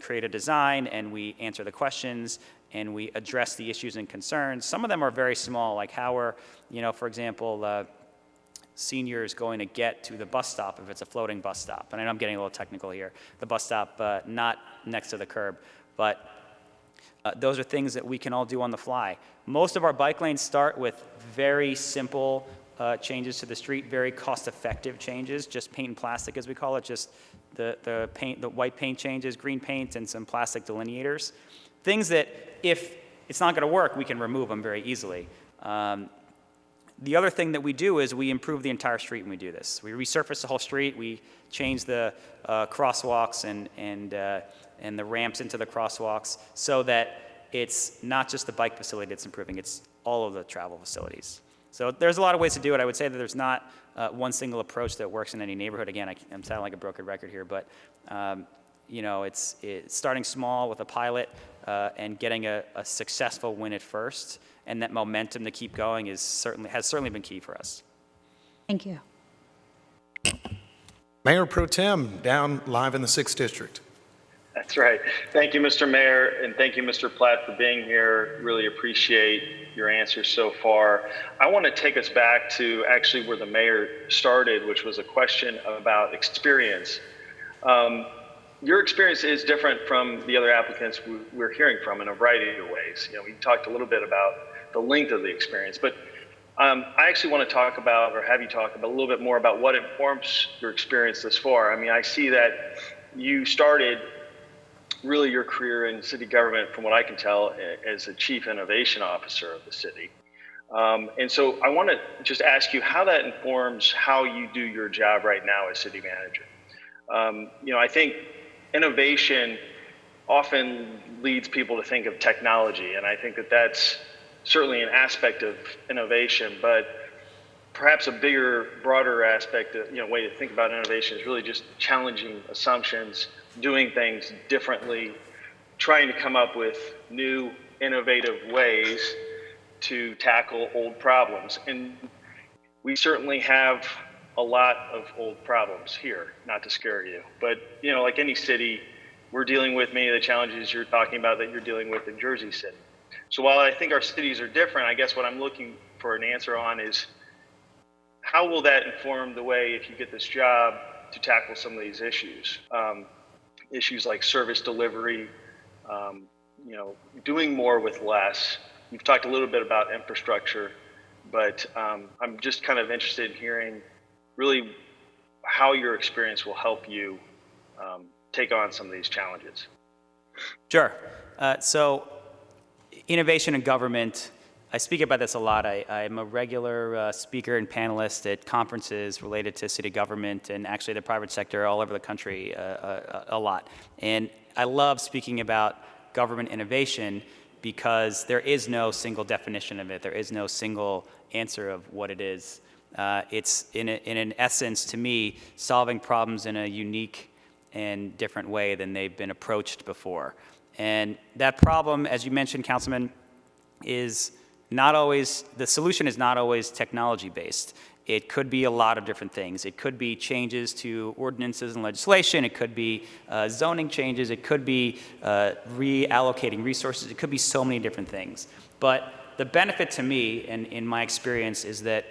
create a design and we answer the questions and we address the issues and concerns. Some of them are very small, like how are, for example, seniors going to get to the bus stop if it's a floating bus stop. And I know I'm getting a little technical here. The bus stop not next to the curb, but those are things that we can all do on the fly. Most of our bike lanes start with very simple changes to the street, very cost-effective changes, just paint and plastic as we call it, just the white paint changes, green paint, and some plastic delineators. Things that if it's not gonna work, we can remove them very easily. The other thing that we do is we improve the entire street when we do this. We resurface the whole street, we change the crosswalks and the ramps into the crosswalks so that it's not just the bike facility that's improving, it's all of the travel facilities. So there's a lot of ways to do it. I would say that there's not one single approach that works in any neighborhood. Again, I'm sounding like a broken record here, but it's starting small with a pilot and getting a successful win at first, and that momentum to keep going has certainly been key for us. Thank you. Mayor Pro Tem, down live in the 6th District. That's right. Thank you, Mr. Mayor, and thank you, Mr. Platt, for being here. Really appreciate your answers so far. I want to take us back to actually where the mayor started, which was a question about experience. Your experience is different from the other applicants we're hearing from in a variety of ways. We talked a little bit about the length of the experience, but I actually want to talk about, or have you talk about a little bit more about what informs your experience thus far. I mean, I see that you started really your career in city government, from what I can tell, as a chief innovation officer of the city. And so I want to just ask you how that informs how you do your job right now as city manager. I think innovation often leads people to think of technology, and I think that that's certainly an aspect of innovation, but perhaps a bigger, broader aspect of, way to think about innovation is really just challenging assumptions, doing things differently, trying to come up with new, innovative ways to tackle old problems. And we certainly have a lot of old problems here, not to scare you. But, like any city, we're dealing with many of the challenges you're talking about that you're dealing with in Jersey City. So while I think our cities are different, I guess what I'm looking for an answer on is, how will that inform the way, if you get this job, to tackle some of these issues? Issues like service delivery, doing more with less. You've talked a little bit about infrastructure, but I'm just kind of interested in hearing really how your experience will help you take on some of these challenges. Sure. So innovation in government, I speak about this a lot. I'm a regular speaker and panelist at conferences related to city government and actually the private sector all over the country a lot. And I love speaking about government innovation because there is no single definition of it. There is no single answer of what it is. It's in an essence, to me, solving problems in a unique and different way than they've been approached before. And that problem, as you mentioned, Councilman, is not always, the solution is not always technology-based. It could be a lot of different things. It could be changes to ordinances and legislation. It could be zoning changes. It could be reallocating resources. It could be so many different things. But the benefit to me, and in my experience, is that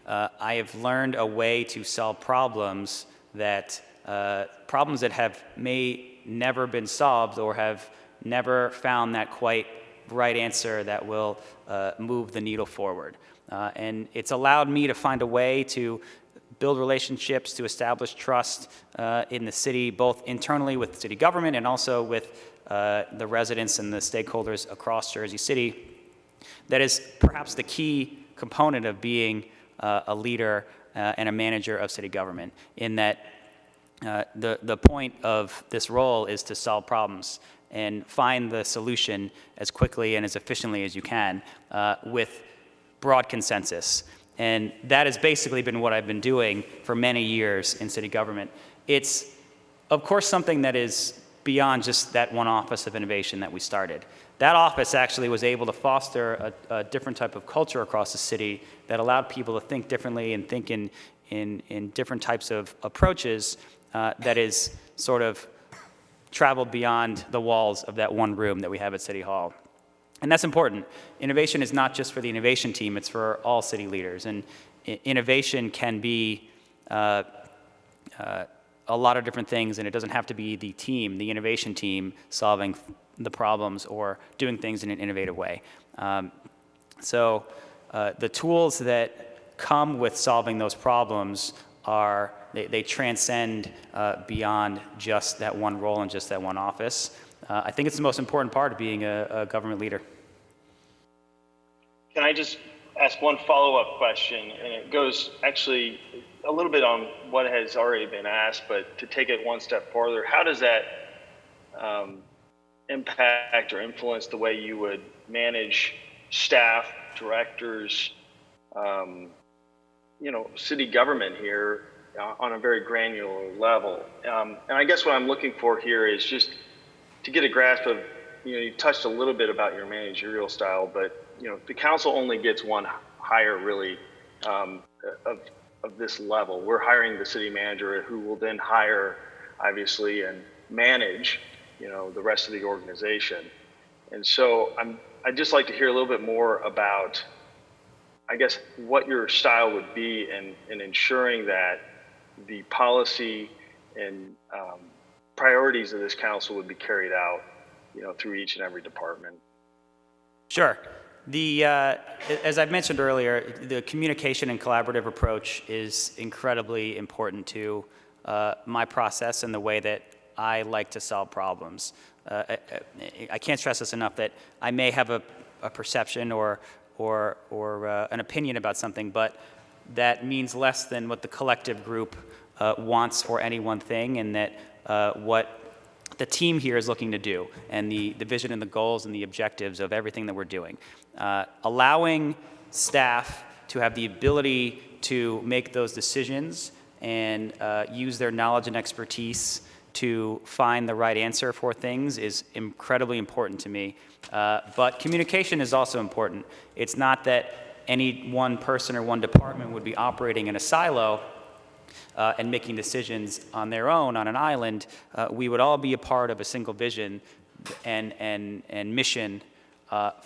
I have learned a way to solve problems that have may never been solved or have never found that quite right answer that will move the needle forward. And it's allowed me to find a way to build relationships, to establish trust in the city, both internally with city government and also with the residents and the stakeholders across Jersey City. That is perhaps the key component of being a leader and a manager of city government, in that the point of this role is to solve problems. and find the solution as quickly and as efficiently as you can with broad consensus. And that has basically been what I've been doing for many years in city government. It's, of course, something that is beyond just that one office of innovation that we started. That office actually was able to foster a different type of culture across the city that allowed people to think differently and think in different types of approaches that is sort of traveled beyond the walls of that one room that we have at City Hall. And that's important. Innovation is not just for the innovation team, it's for all city leaders. And innovation can be a lot of different things, and it doesn't have to be the team, the innovation team, solving the problems or doing things in an innovative way. So the tools that come with solving those problems are, they transcend beyond just that one role and just that one office. I think it's the most important part of being a government leader. Can I just ask one follow-up question? And it goes actually a little bit on what has already been asked, but to take it one step further, how does that impact or influence the way you would manage staff, directors, city government here on a very granular level? And I guess what I'm looking for here is just to get a grasp of, you touched a little bit about your managerial style, but the council only gets one hire really of this level. We're hiring the city manager, who will then hire, obviously, and manage, the rest of the organization. And so I'd just like to hear a little bit more about, I guess, what your style would be in ensuring that the policy and priorities of this council would be carried out, through each and every department. Sure. As I've mentioned earlier, the communication and collaborative approach is incredibly important to my process and the way that I like to solve problems. I can't stress this enough that I may have a perception or an opinion about something, but that means less than what the collective group wants for any one thing, and that what the team here is looking to do, and the vision and the goals and the objectives of everything that we're doing. Allowing staff to have the ability to make those decisions and use their knowledge and expertise to find the right answer for things is incredibly important to me. But communication is also important. It's not that any one person or one department would be operating in a silo and making decisions on their own on an island. We would all be a part of a single vision and mission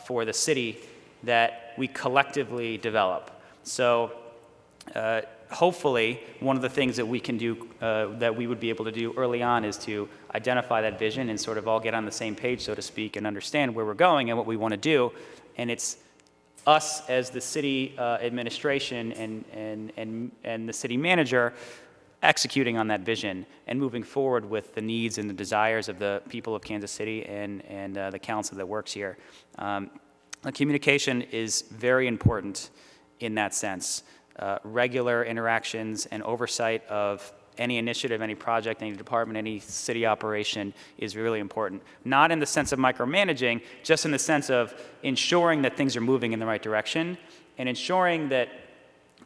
for the city that we collectively develop. So hopefully one of the things that we can do, that we would be able to do early on, is to identify that vision and sort of all get on the same page, so to speak, and understand where we're going and what we want to do. And it's us as the city administration and the city manager executing on that vision and moving forward with the needs and the desires of the people of Kansas City and the council that works here. Communication is very important in that sense. Regular interactions and oversight of any initiative, any project, any department, any city operation is really important. Not in the sense of micromanaging, just in the sense of ensuring that things are moving in the right direction and ensuring that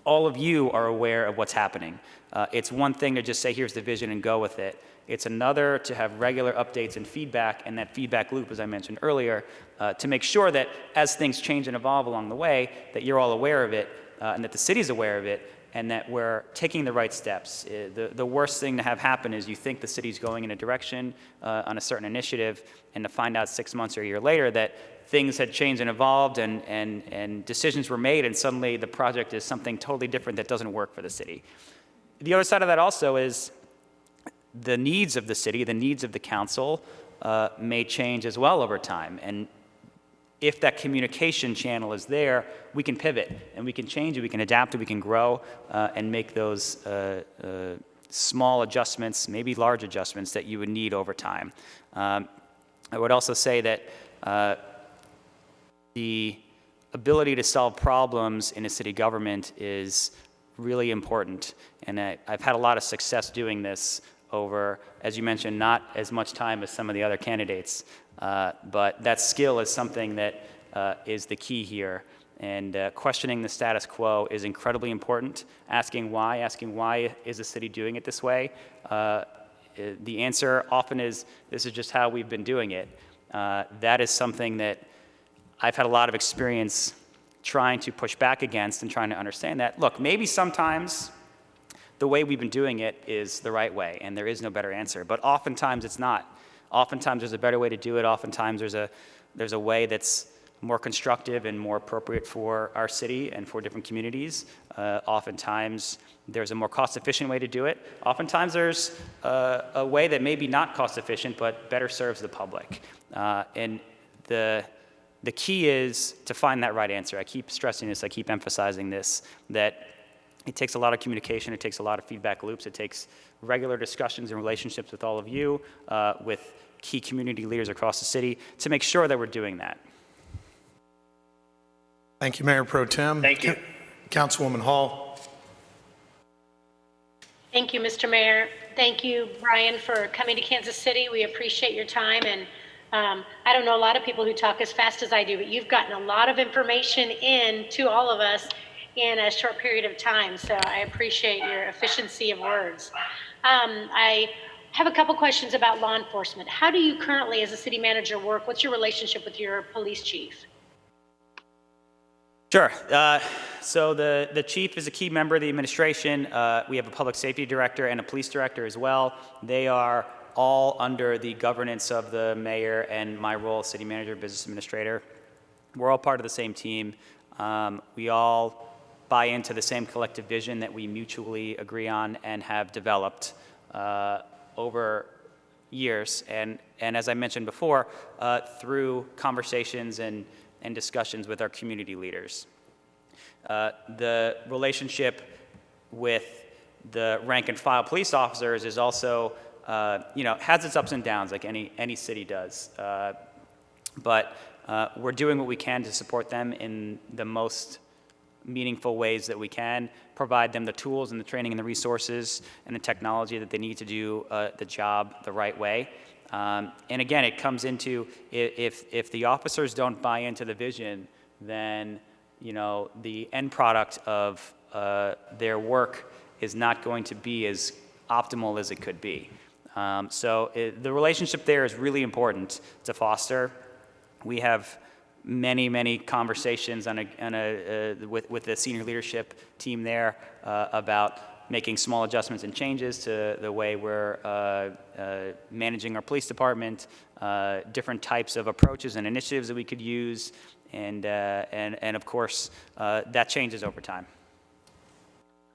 all of you are aware of what's happening. It's one thing to just say, here's the vision and go with it. It's another to have regular updates and feedback, and that feedback loop, as I mentioned earlier, to make sure that as things change and evolve along the way, that you're all aware of it, and that the city's aware of it, and that we're taking the right steps. The worst thing to have happen is you think the city's going in a direction on a certain initiative, and to find out 6 months or a year later that things had changed and evolved and decisions were made, and suddenly the project is something totally different that doesn't work for the city. The other side of that also is the needs of the city, the needs of the council may change as well over time. And if that communication channel is there, we can pivot and we can change it, we can adapt it, we can grow and make those small adjustments, maybe large adjustments that you would need over time. I would also say that the ability to solve problems in a city government is really important. And I've had a lot of success doing this over, as you mentioned, not as much time as some of the other candidates. But that skill is something that is the key here. And questioning the status quo is incredibly important. Asking why is the city doing it this way? The answer often is, this is just how we've been doing it. That is something that I've had a lot of experience trying to push back against and trying to understand that. Look, maybe sometimes the way we've been doing it is the right way, and there is no better answer. But oftentimes it's not. Oftentimes there's a better way to do it. Oftentimes there's a way that's more constructive and more appropriate for our city and for different communities. Oftentimes there's a more cost-efficient way to do it. Oftentimes there's a way that may be not cost-efficient but better serves the public. And the key is to find that right answer. I keep stressing this, I keep emphasizing this, that it takes a lot of communication, it takes a lot of feedback loops, it takes regular discussions and relationships with all of you, with key community leaders across the city to make sure that we're doing that. Thank you, Mayor Pro Tem. Thank you. Councilwoman Hall. Thank you, Mr. Mayor. Thank you, Brian, for coming to Kansas City. We appreciate your time. And I don't know a lot of people who talk as fast as I do, but you've gotten a lot of information in to all of us in a short period of time. So I appreciate your efficiency of words. I have a couple questions about law enforcement. How do you currently, as a city manager, work? What's your relationship with your police chief? Sure. So the chief is a key member of the administration. We have a public safety director and a police director as well. They are all under the governance of the mayor and my role as city manager, business administrator. We're all part of the same team. We all buy into the same collective vision that we mutually agree on and have developed over years. And as I mentioned before, through conversations and discussions with our community leaders. The relationship with the rank and file police officers is also, has its ups and downs like any city does. But we're doing what we can to support them in the most meaningful ways that we can, provide them the tools and the training and the resources and the technology that they need to do the job the right way. And again, it comes into if the officers don't buy into the vision, then the end product of their work is not going to be as optimal as it could be. So the relationship there is really important to foster. We have many conversations with the senior leadership team there about making small adjustments and changes to the way we're managing our police department, different types of approaches and initiatives that we could use, and of course, that changes over time.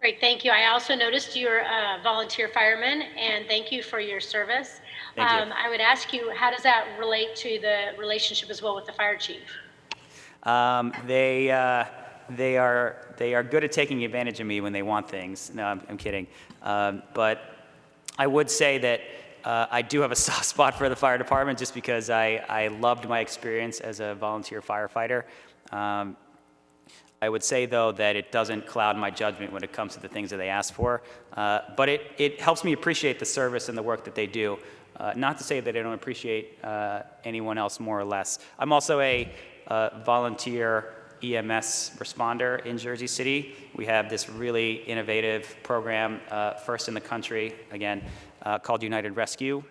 Great, thank you. I also noticed you're a volunteer fireman, and thank you for your service. Thank you. I would ask you, how does that relate to the relationship as well with the fire chief? They are good at taking advantage of me when they want things. No, I'm kidding. But I would say that I do have a soft spot for the fire department just because I loved my experience as a volunteer firefighter. I would say, though, that it doesn't cloud my judgment when it comes to the things that they ask for. But it helps me appreciate the service and the work that they do. Not to say that I don't appreciate anyone else more or less. I'm also a volunteer EMS responder in Jersey City. We have this really innovative program, first in the country, again, called United Rescue,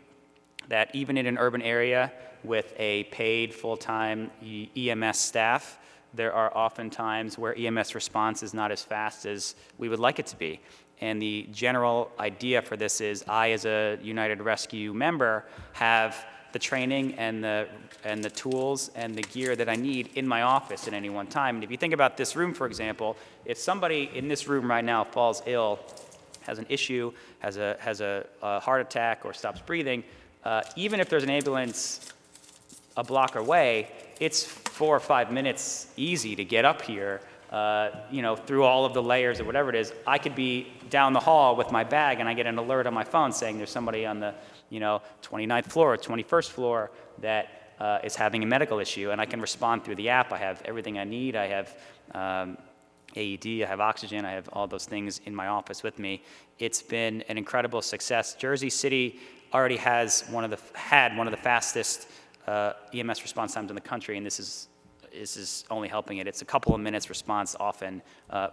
that even in an urban area with a paid full-time EMS staff, there are often times where EMS response is not as fast as we would like it to be. And the general idea for this is I, as a United Rescue member, have the training and the tools and the gear that I need in my office at any one time. And if you think about this room, for example, if somebody in this room right now falls ill, has an issue, has a heart attack or stops breathing, even if there's an ambulance a block away, it's 4 or 5 minutes easy to get up here, through all of the layers or whatever it is. I could be down the hall with my bag and I get an alert on my phone saying there's somebody on the 29th floor or 21st floor that is having a medical issue, and I can respond through the app. I have everything I need. I have AED, I have oxygen, I have all those things in my office with me. It's been an incredible success. Jersey City already has one of the fastest EMS response times in the country, and this is only helping it. It's a couple of minutes response often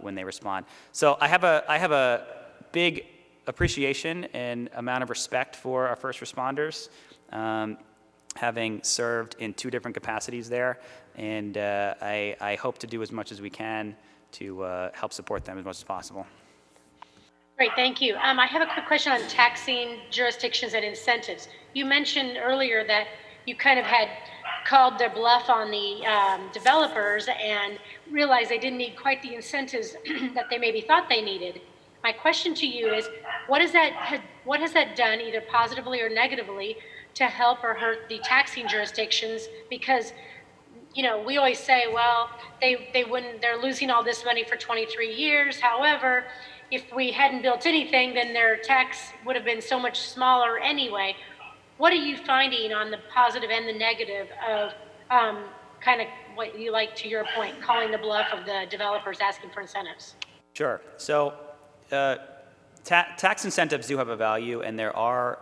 when they respond. So I have a big appreciation and amount of respect for our first responders, having served in 2 different capacities there, and I hope to do as much as we can to help support them as much as possible. Great, thank you. I have a quick question on taxing jurisdictions and incentives. You mentioned earlier that you kind of had called their bluff on the developers and realized they didn't need quite the incentives that they maybe thought they needed. My question to you is, what has that done, either positively or negatively, to help or hurt the taxing jurisdictions? Because we always say, well, they're losing all this money for 23 years. However, if we hadn't built anything, then their tax would have been so much smaller anyway. What are you finding on the positive and the negative of kind of what you like, to your point, calling the bluff of the developers asking for incentives? Sure. So tax incentives do have a value, and there are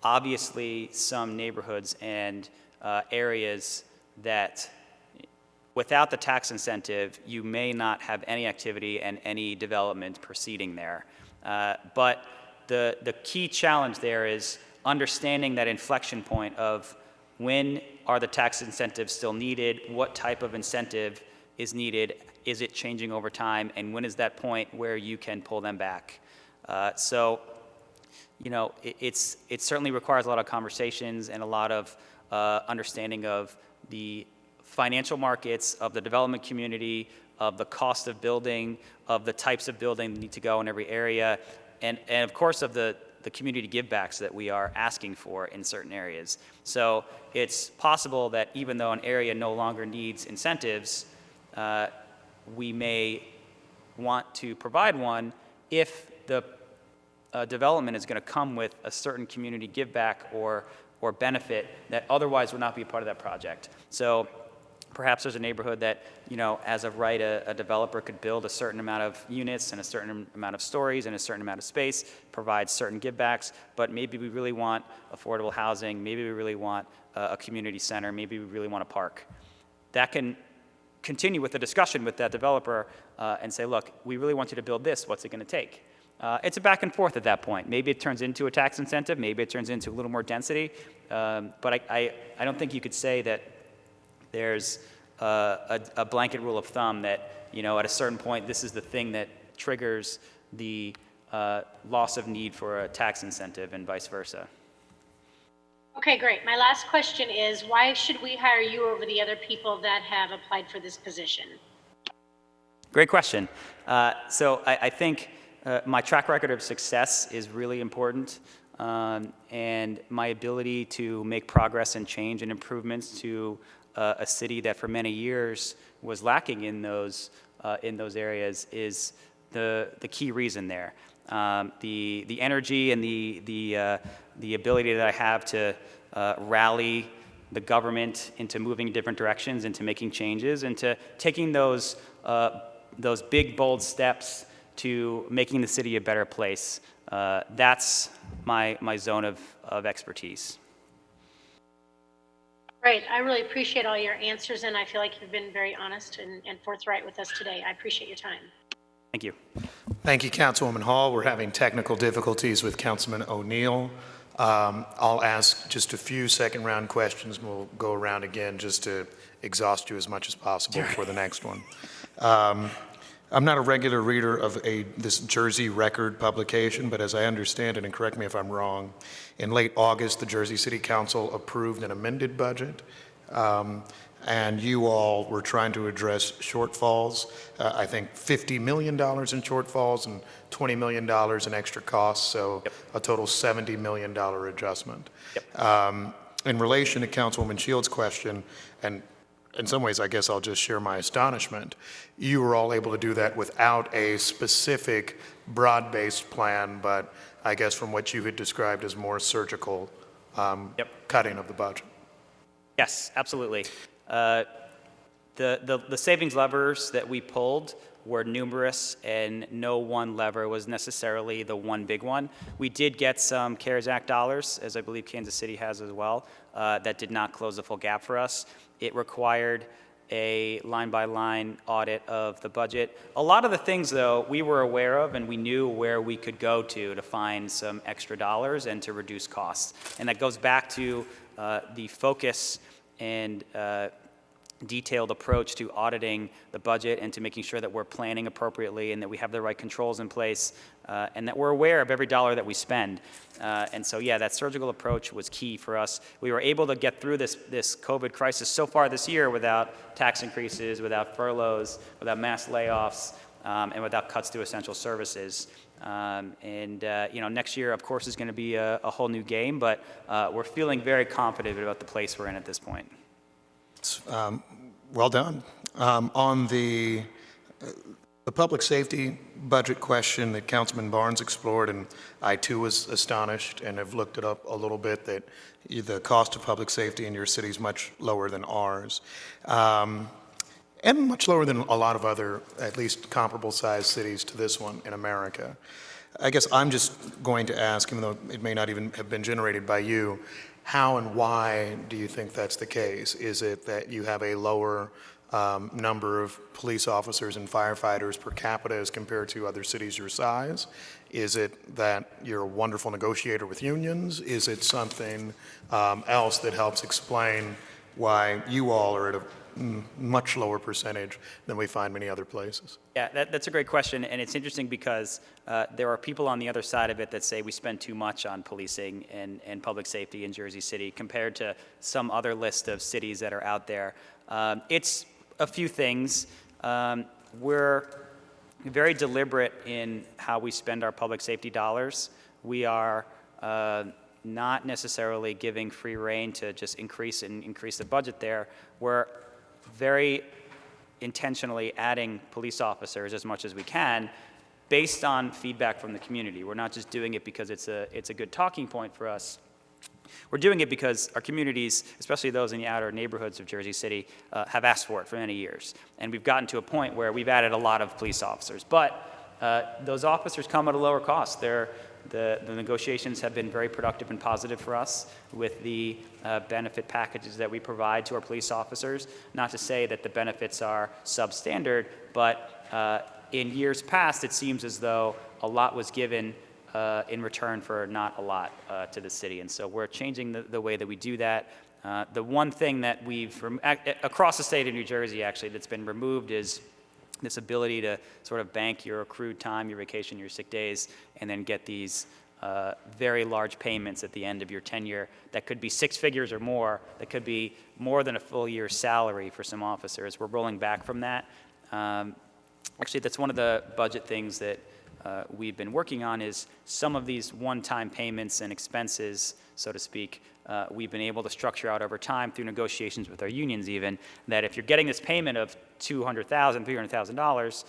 obviously some neighborhoods and areas that without the tax incentive, you may not have any activity and any development proceeding there. But the key challenge there is understanding that inflection point of when are the tax incentives still needed, what type of incentive is needed, is it changing over time, and when is that point where you can pull them back. So it certainly requires a lot of conversations and a lot of understanding of the financial markets, of the development community, of the cost of building, of the types of building that need to go in every area, and of course of the community givebacks that we are asking for in certain areas. So it's possible that even though an area no longer needs incentives, we may want to provide one if the development is going to come with a certain community giveback or benefit that otherwise would not be a part of that project. So perhaps there's a neighborhood that, as of right, a developer could build a certain amount of units and a certain amount of stories and a certain amount of space, provide certain givebacks, but maybe we really want affordable housing, maybe we really want a community center, maybe we really want a park. That can continue with the discussion with that developer and say, look, we really want you to build this, what's it going to take? It's a back and forth at that point. Maybe it turns into a tax incentive, maybe it turns into a little more density, but I don't think you could say that there's a blanket rule of thumb that, at a certain point, this is the thing that triggers the loss of need for a tax incentive and vice versa. Okay, great. My last question is, why should we hire you over the other people that have applied for this position? Great question. So I think my track record of success is really important, and my ability to make progress and change and improvements to a city that for many years was lacking in those areas is the key reason there. The energy and the ability that I have to rally the government into moving in different directions, into making changes, into taking those big, bold steps to making the city a better place. That's my zone of expertise. Great. I really appreciate all your answers, and I feel like you've been very honest and forthright with us today. I appreciate your time. Thank you. Thank you, Councilwoman Hall. We're having technical difficulties with Councilman O'Neill. I'll ask just a few second-round questions, and we'll go around again just to exhaust you as much as possible for the next one. I'm not a regular reader of this Jersey Record publication, but as I understand it, and correct me if I'm wrong, in late August, the Jersey City Council approved an amended budget, and you all were trying to address shortfalls, I think $50 million in shortfalls and $20 million in extra costs, so a total $70 million adjustment. In relation to Councilwoman Shields' question, and in some ways, I guess I'll just share my astonishment. You were all able to do that without a specific broad-based plan, but I guess from what you had described as more surgical cutting of the budget. Yes, absolutely. The savings levers that we pulled were numerous, and no one lever was necessarily the one big one. We did get some CARES Act dollars, as I believe Kansas City has as well, that did not close the full gap for us. It required a line-by-line audit of the budget. A lot of the things, though, we were aware of, and we knew where we could go to find some extra dollars and to reduce costs. And that goes back to the focus and detailed approach to auditing the budget and to making sure that we're planning appropriately and that we have the right controls in place and that we're aware of every dollar that we spend. And so, yeah, that surgical approach was key for us. We were able to get through this COVID crisis so far this year without tax increases, without furloughs, without mass layoffs, and without cuts to essential services. Next year, of course, is going to be a whole new game, but we're feeling very confident about the place we're in at this point. Well done. On the public safety budget question that Councilman Barnes explored, and I too was astonished and have looked it up a little bit, that the cost of public safety in your city is much lower than ours, and much lower than a lot of other, at least comparable sized cities to this one in America. I guess I'm just going to ask, even though it may not even have been generated by you, how and why do you think that's the case? Is it that you have a lower number of police officers and firefighters per capita as compared to other cities your size? Is it that you're a wonderful negotiator with unions? Is it something else that helps explain why you all are at a much lower percentage than we find many other places? Yeah, that's a great question, and it's interesting because there are people on the other side of it that say we spend too much on policing and public safety in Jersey City compared to some other list of cities that are out there. It's a few things. We're very deliberate in how we spend our public safety dollars. We are not necessarily giving free rein to just increase the budget there. We're very intentionally adding police officers as much as we can based on feedback from the community. We're not just doing it because it's a good talking point for us. We're doing it because our communities, especially those in the outer neighborhoods of Jersey City, have asked for it for many years. And we've gotten to a point where we've added a lot of police officers. But those officers come at a lower cost. The negotiations have been very productive and positive for us with the benefit packages that we provide to our police officers. Not to say that the benefits are substandard, but in years past, it seems as though a lot was given in return for not a lot to the city. And so we're changing the way that we do that. The one thing that across the state of New Jersey, actually, that's been removed is this ability to sort of bank your accrued time, your vacation, your sick days, and then get these very large payments at the end of your tenure that could be six figures or more, that could be more than a full year's salary for some officers. We're rolling back from that. Actually, that's one of the budget things that we've been working on is some of these one-time payments and expenses, so to speak, we've been able to structure out over time through negotiations with our unions even, that if you're getting this payment of $200,000, $300,000,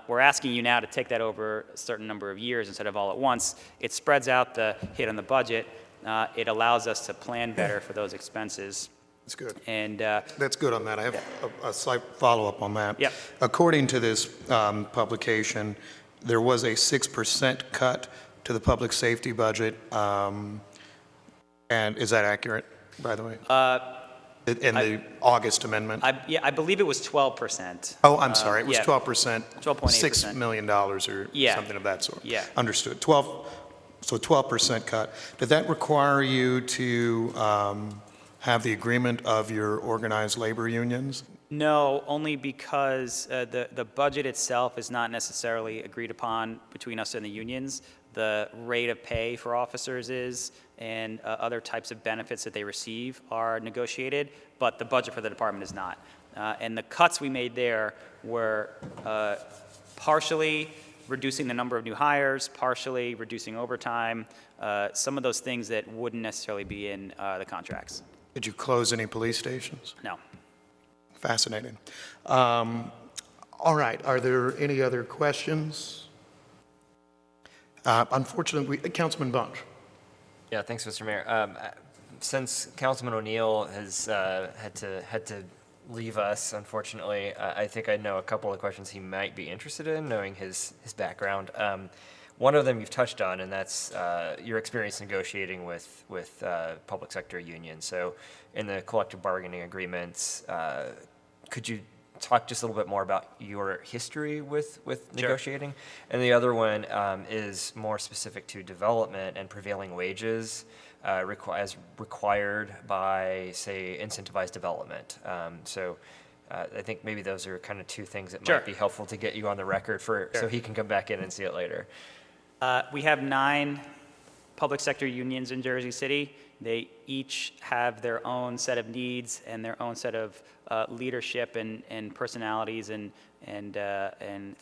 we're asking you now to take that over a certain number of years instead of all at once. It spreads out the hit on the budget. It allows us to plan better for those expenses. That's good. And that's good on that. I have a slight follow-up on that. Yep. According to this publication, there was a 6% cut to the public safety budget. And is that accurate, by the way? In the August amendment? I believe it was 12%. Oh, I'm sorry. It was 12%. 12.8%. $6 million or something of that sort. Yeah. Understood. 12% cut. Did that require you to have the agreement of your organized labor unions? No, only because the budget itself is not necessarily agreed upon between us and the unions. The rate of pay for officers is, and other types of benefits that they receive are negotiated, but the budget for the department is not. And the cuts we made there were partially reducing the number of new hires, partially reducing overtime, some of those things that wouldn't necessarily be in the contracts. Did you close any police stations? No. Fascinating. All right, are there any other questions? Unfortunately, Councilman Bunch. Yeah, thanks, Mr. Mayor. Since Councilman O'Neill has had to leave us, unfortunately. I think I know a couple of questions he might be interested in, knowing his background. One of them you've touched on, and that's your experience negotiating with public sector unions. So in the collective bargaining agreements, could you talk just a little bit more about your history with negotiating? And the other one is more specific to development and prevailing wages as required by, say, incentivized development. I think maybe those are kind of two things that might be helpful to get you on the record so he can come back in and see it later. We have 9 public sector unions in Jersey City. They each have their own set of needs and their own set of leadership and personalities and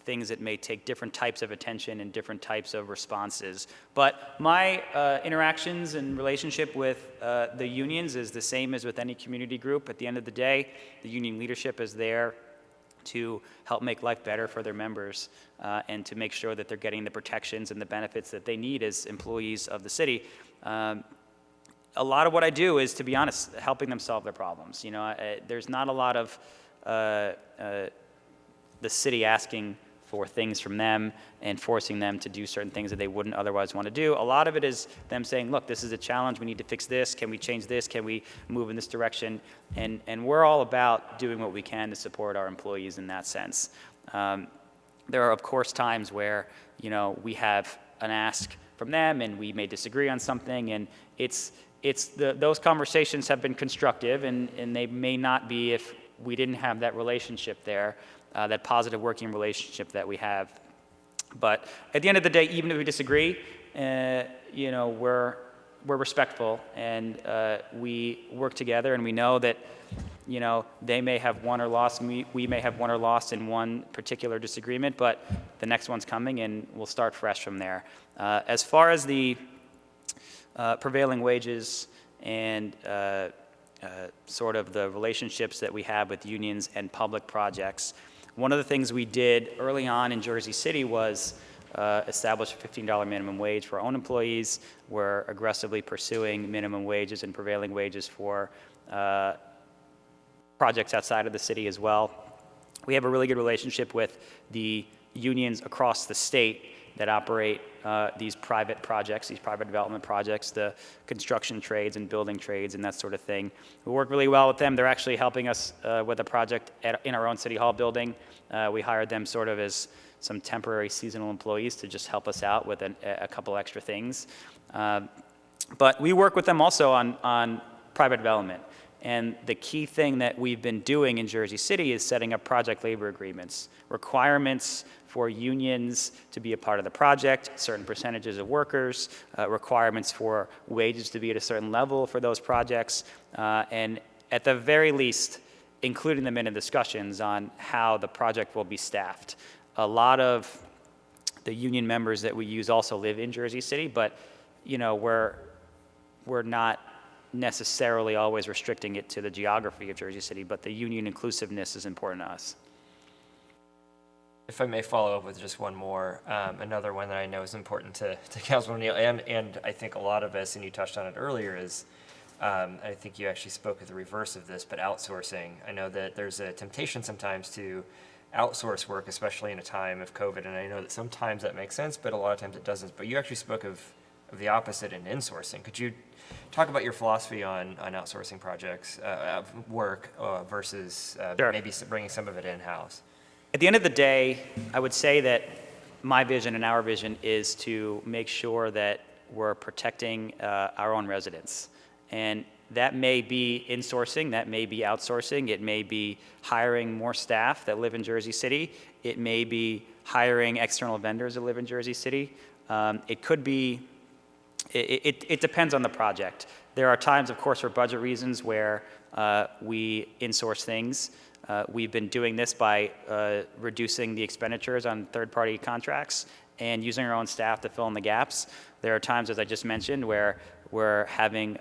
things that may take different types of attention and different types of responses. But my interactions and relationship with the unions is the same as with any community group. At the end of the day, the union leadership is there to help make life better for their members and to make sure that they're getting the protections and the benefits that they need as employees of the city. A lot of what I do is, to be honest, helping them solve their problems. You know, there's not a lot of the city asking for things from them and forcing them to do certain things that they wouldn't otherwise want to do. A lot of it is them saying, look, this is a challenge, we need to fix this, can we change this, can we move in this direction? And we're all about doing what we can to support our employees in that sense. There are, of course, times where, you know, we have an ask from them and we may disagree on something, and those conversations have been constructive, and they may not be if we didn't have that relationship there, that positive working relationship that we have. But at the end of the day, even if we disagree, you know, we're respectful, and we work together, and we know that, you know, they may have won or lost, we may have won or lost in one particular disagreement, but the next one's coming, and we'll start fresh from there. As far as the prevailing wages and sort of the relationships that we have with unions and public projects, one of the things we did early on in Jersey City was establish a $15 minimum wage for our own employees. We're aggressively pursuing minimum wages and prevailing wages for projects outside of the city as well. We have a really good relationship with the unions across the state that operate these private projects, these private development projects, the construction trades and building trades and that sort of thing. We work really well with them. They're actually helping us with a project in our own City Hall building. We hired them sort of as some temporary seasonal employees to just help us out with a couple extra things. But we work with them also on private development. And the key thing that we've been doing in Jersey City is setting up project labor agreements, requirements for unions to be a part of the project, certain percentages of workers, requirements for wages to be at a certain level for those projects, and at the very least, including them in the discussions on how the project will be staffed. A lot of the union members that we use also live in Jersey City, but you know, we're not necessarily always restricting it to the geography of Jersey City, but the union inclusiveness is important to us. If I may follow up with just one more, another one that I know is important to Councilman O'Neill, and I think a lot of us, and you touched on it earlier, is I think you actually spoke of the reverse of this, but outsourcing. I know that there's a temptation sometimes to outsource work, especially in a time of COVID, and I know that sometimes that makes sense, but a lot of times it doesn't. But you actually spoke of the opposite in insourcing. Could you talk about your philosophy on outsourcing projects, work, versus maybe bringing some of it in-house? At the end of the day, I would say that my vision and our vision is to make sure that we're protecting our own residents. And that may be insourcing, that may be outsourcing, it may be hiring more staff that live in Jersey City, it may be hiring external vendors that live in Jersey City. It could be, it depends on the project. There are times, of course, for budget reasons where we insource things. We've been doing this by reducing the expenditures on third-party contracts and using our own staff to fill in the gaps. There are times, as I just mentioned, where we're having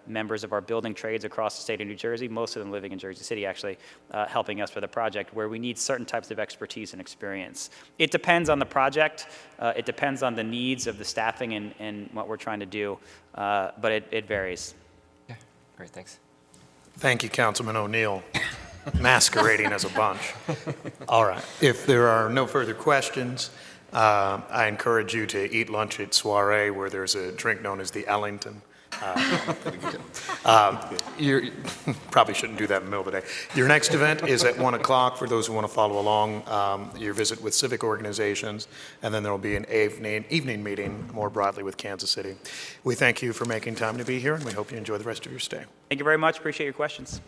members of our building trades across the state of New Jersey, most of them living in Jersey City actually, helping us with a project where we need certain types of expertise and experience. It depends on the project. It depends on the needs of the staffing and what we're trying to do, but it varies. Yeah, great, thanks. Thank you, Councilman O'Neill. masquerading as a bunch. All right. If there are no further questions, I encourage you to eat lunch at Soiree, where there's a drink known as the Ellington. You probably shouldn't do that in the middle of the day. Your next event is at 1 o'clock for those who want to follow along, your visit with civic organizations, and then there will be an evening meeting more broadly with Kansas City. We thank you for making time to be here, and we hope you enjoy the rest of your stay. Thank you very much. Appreciate your questions.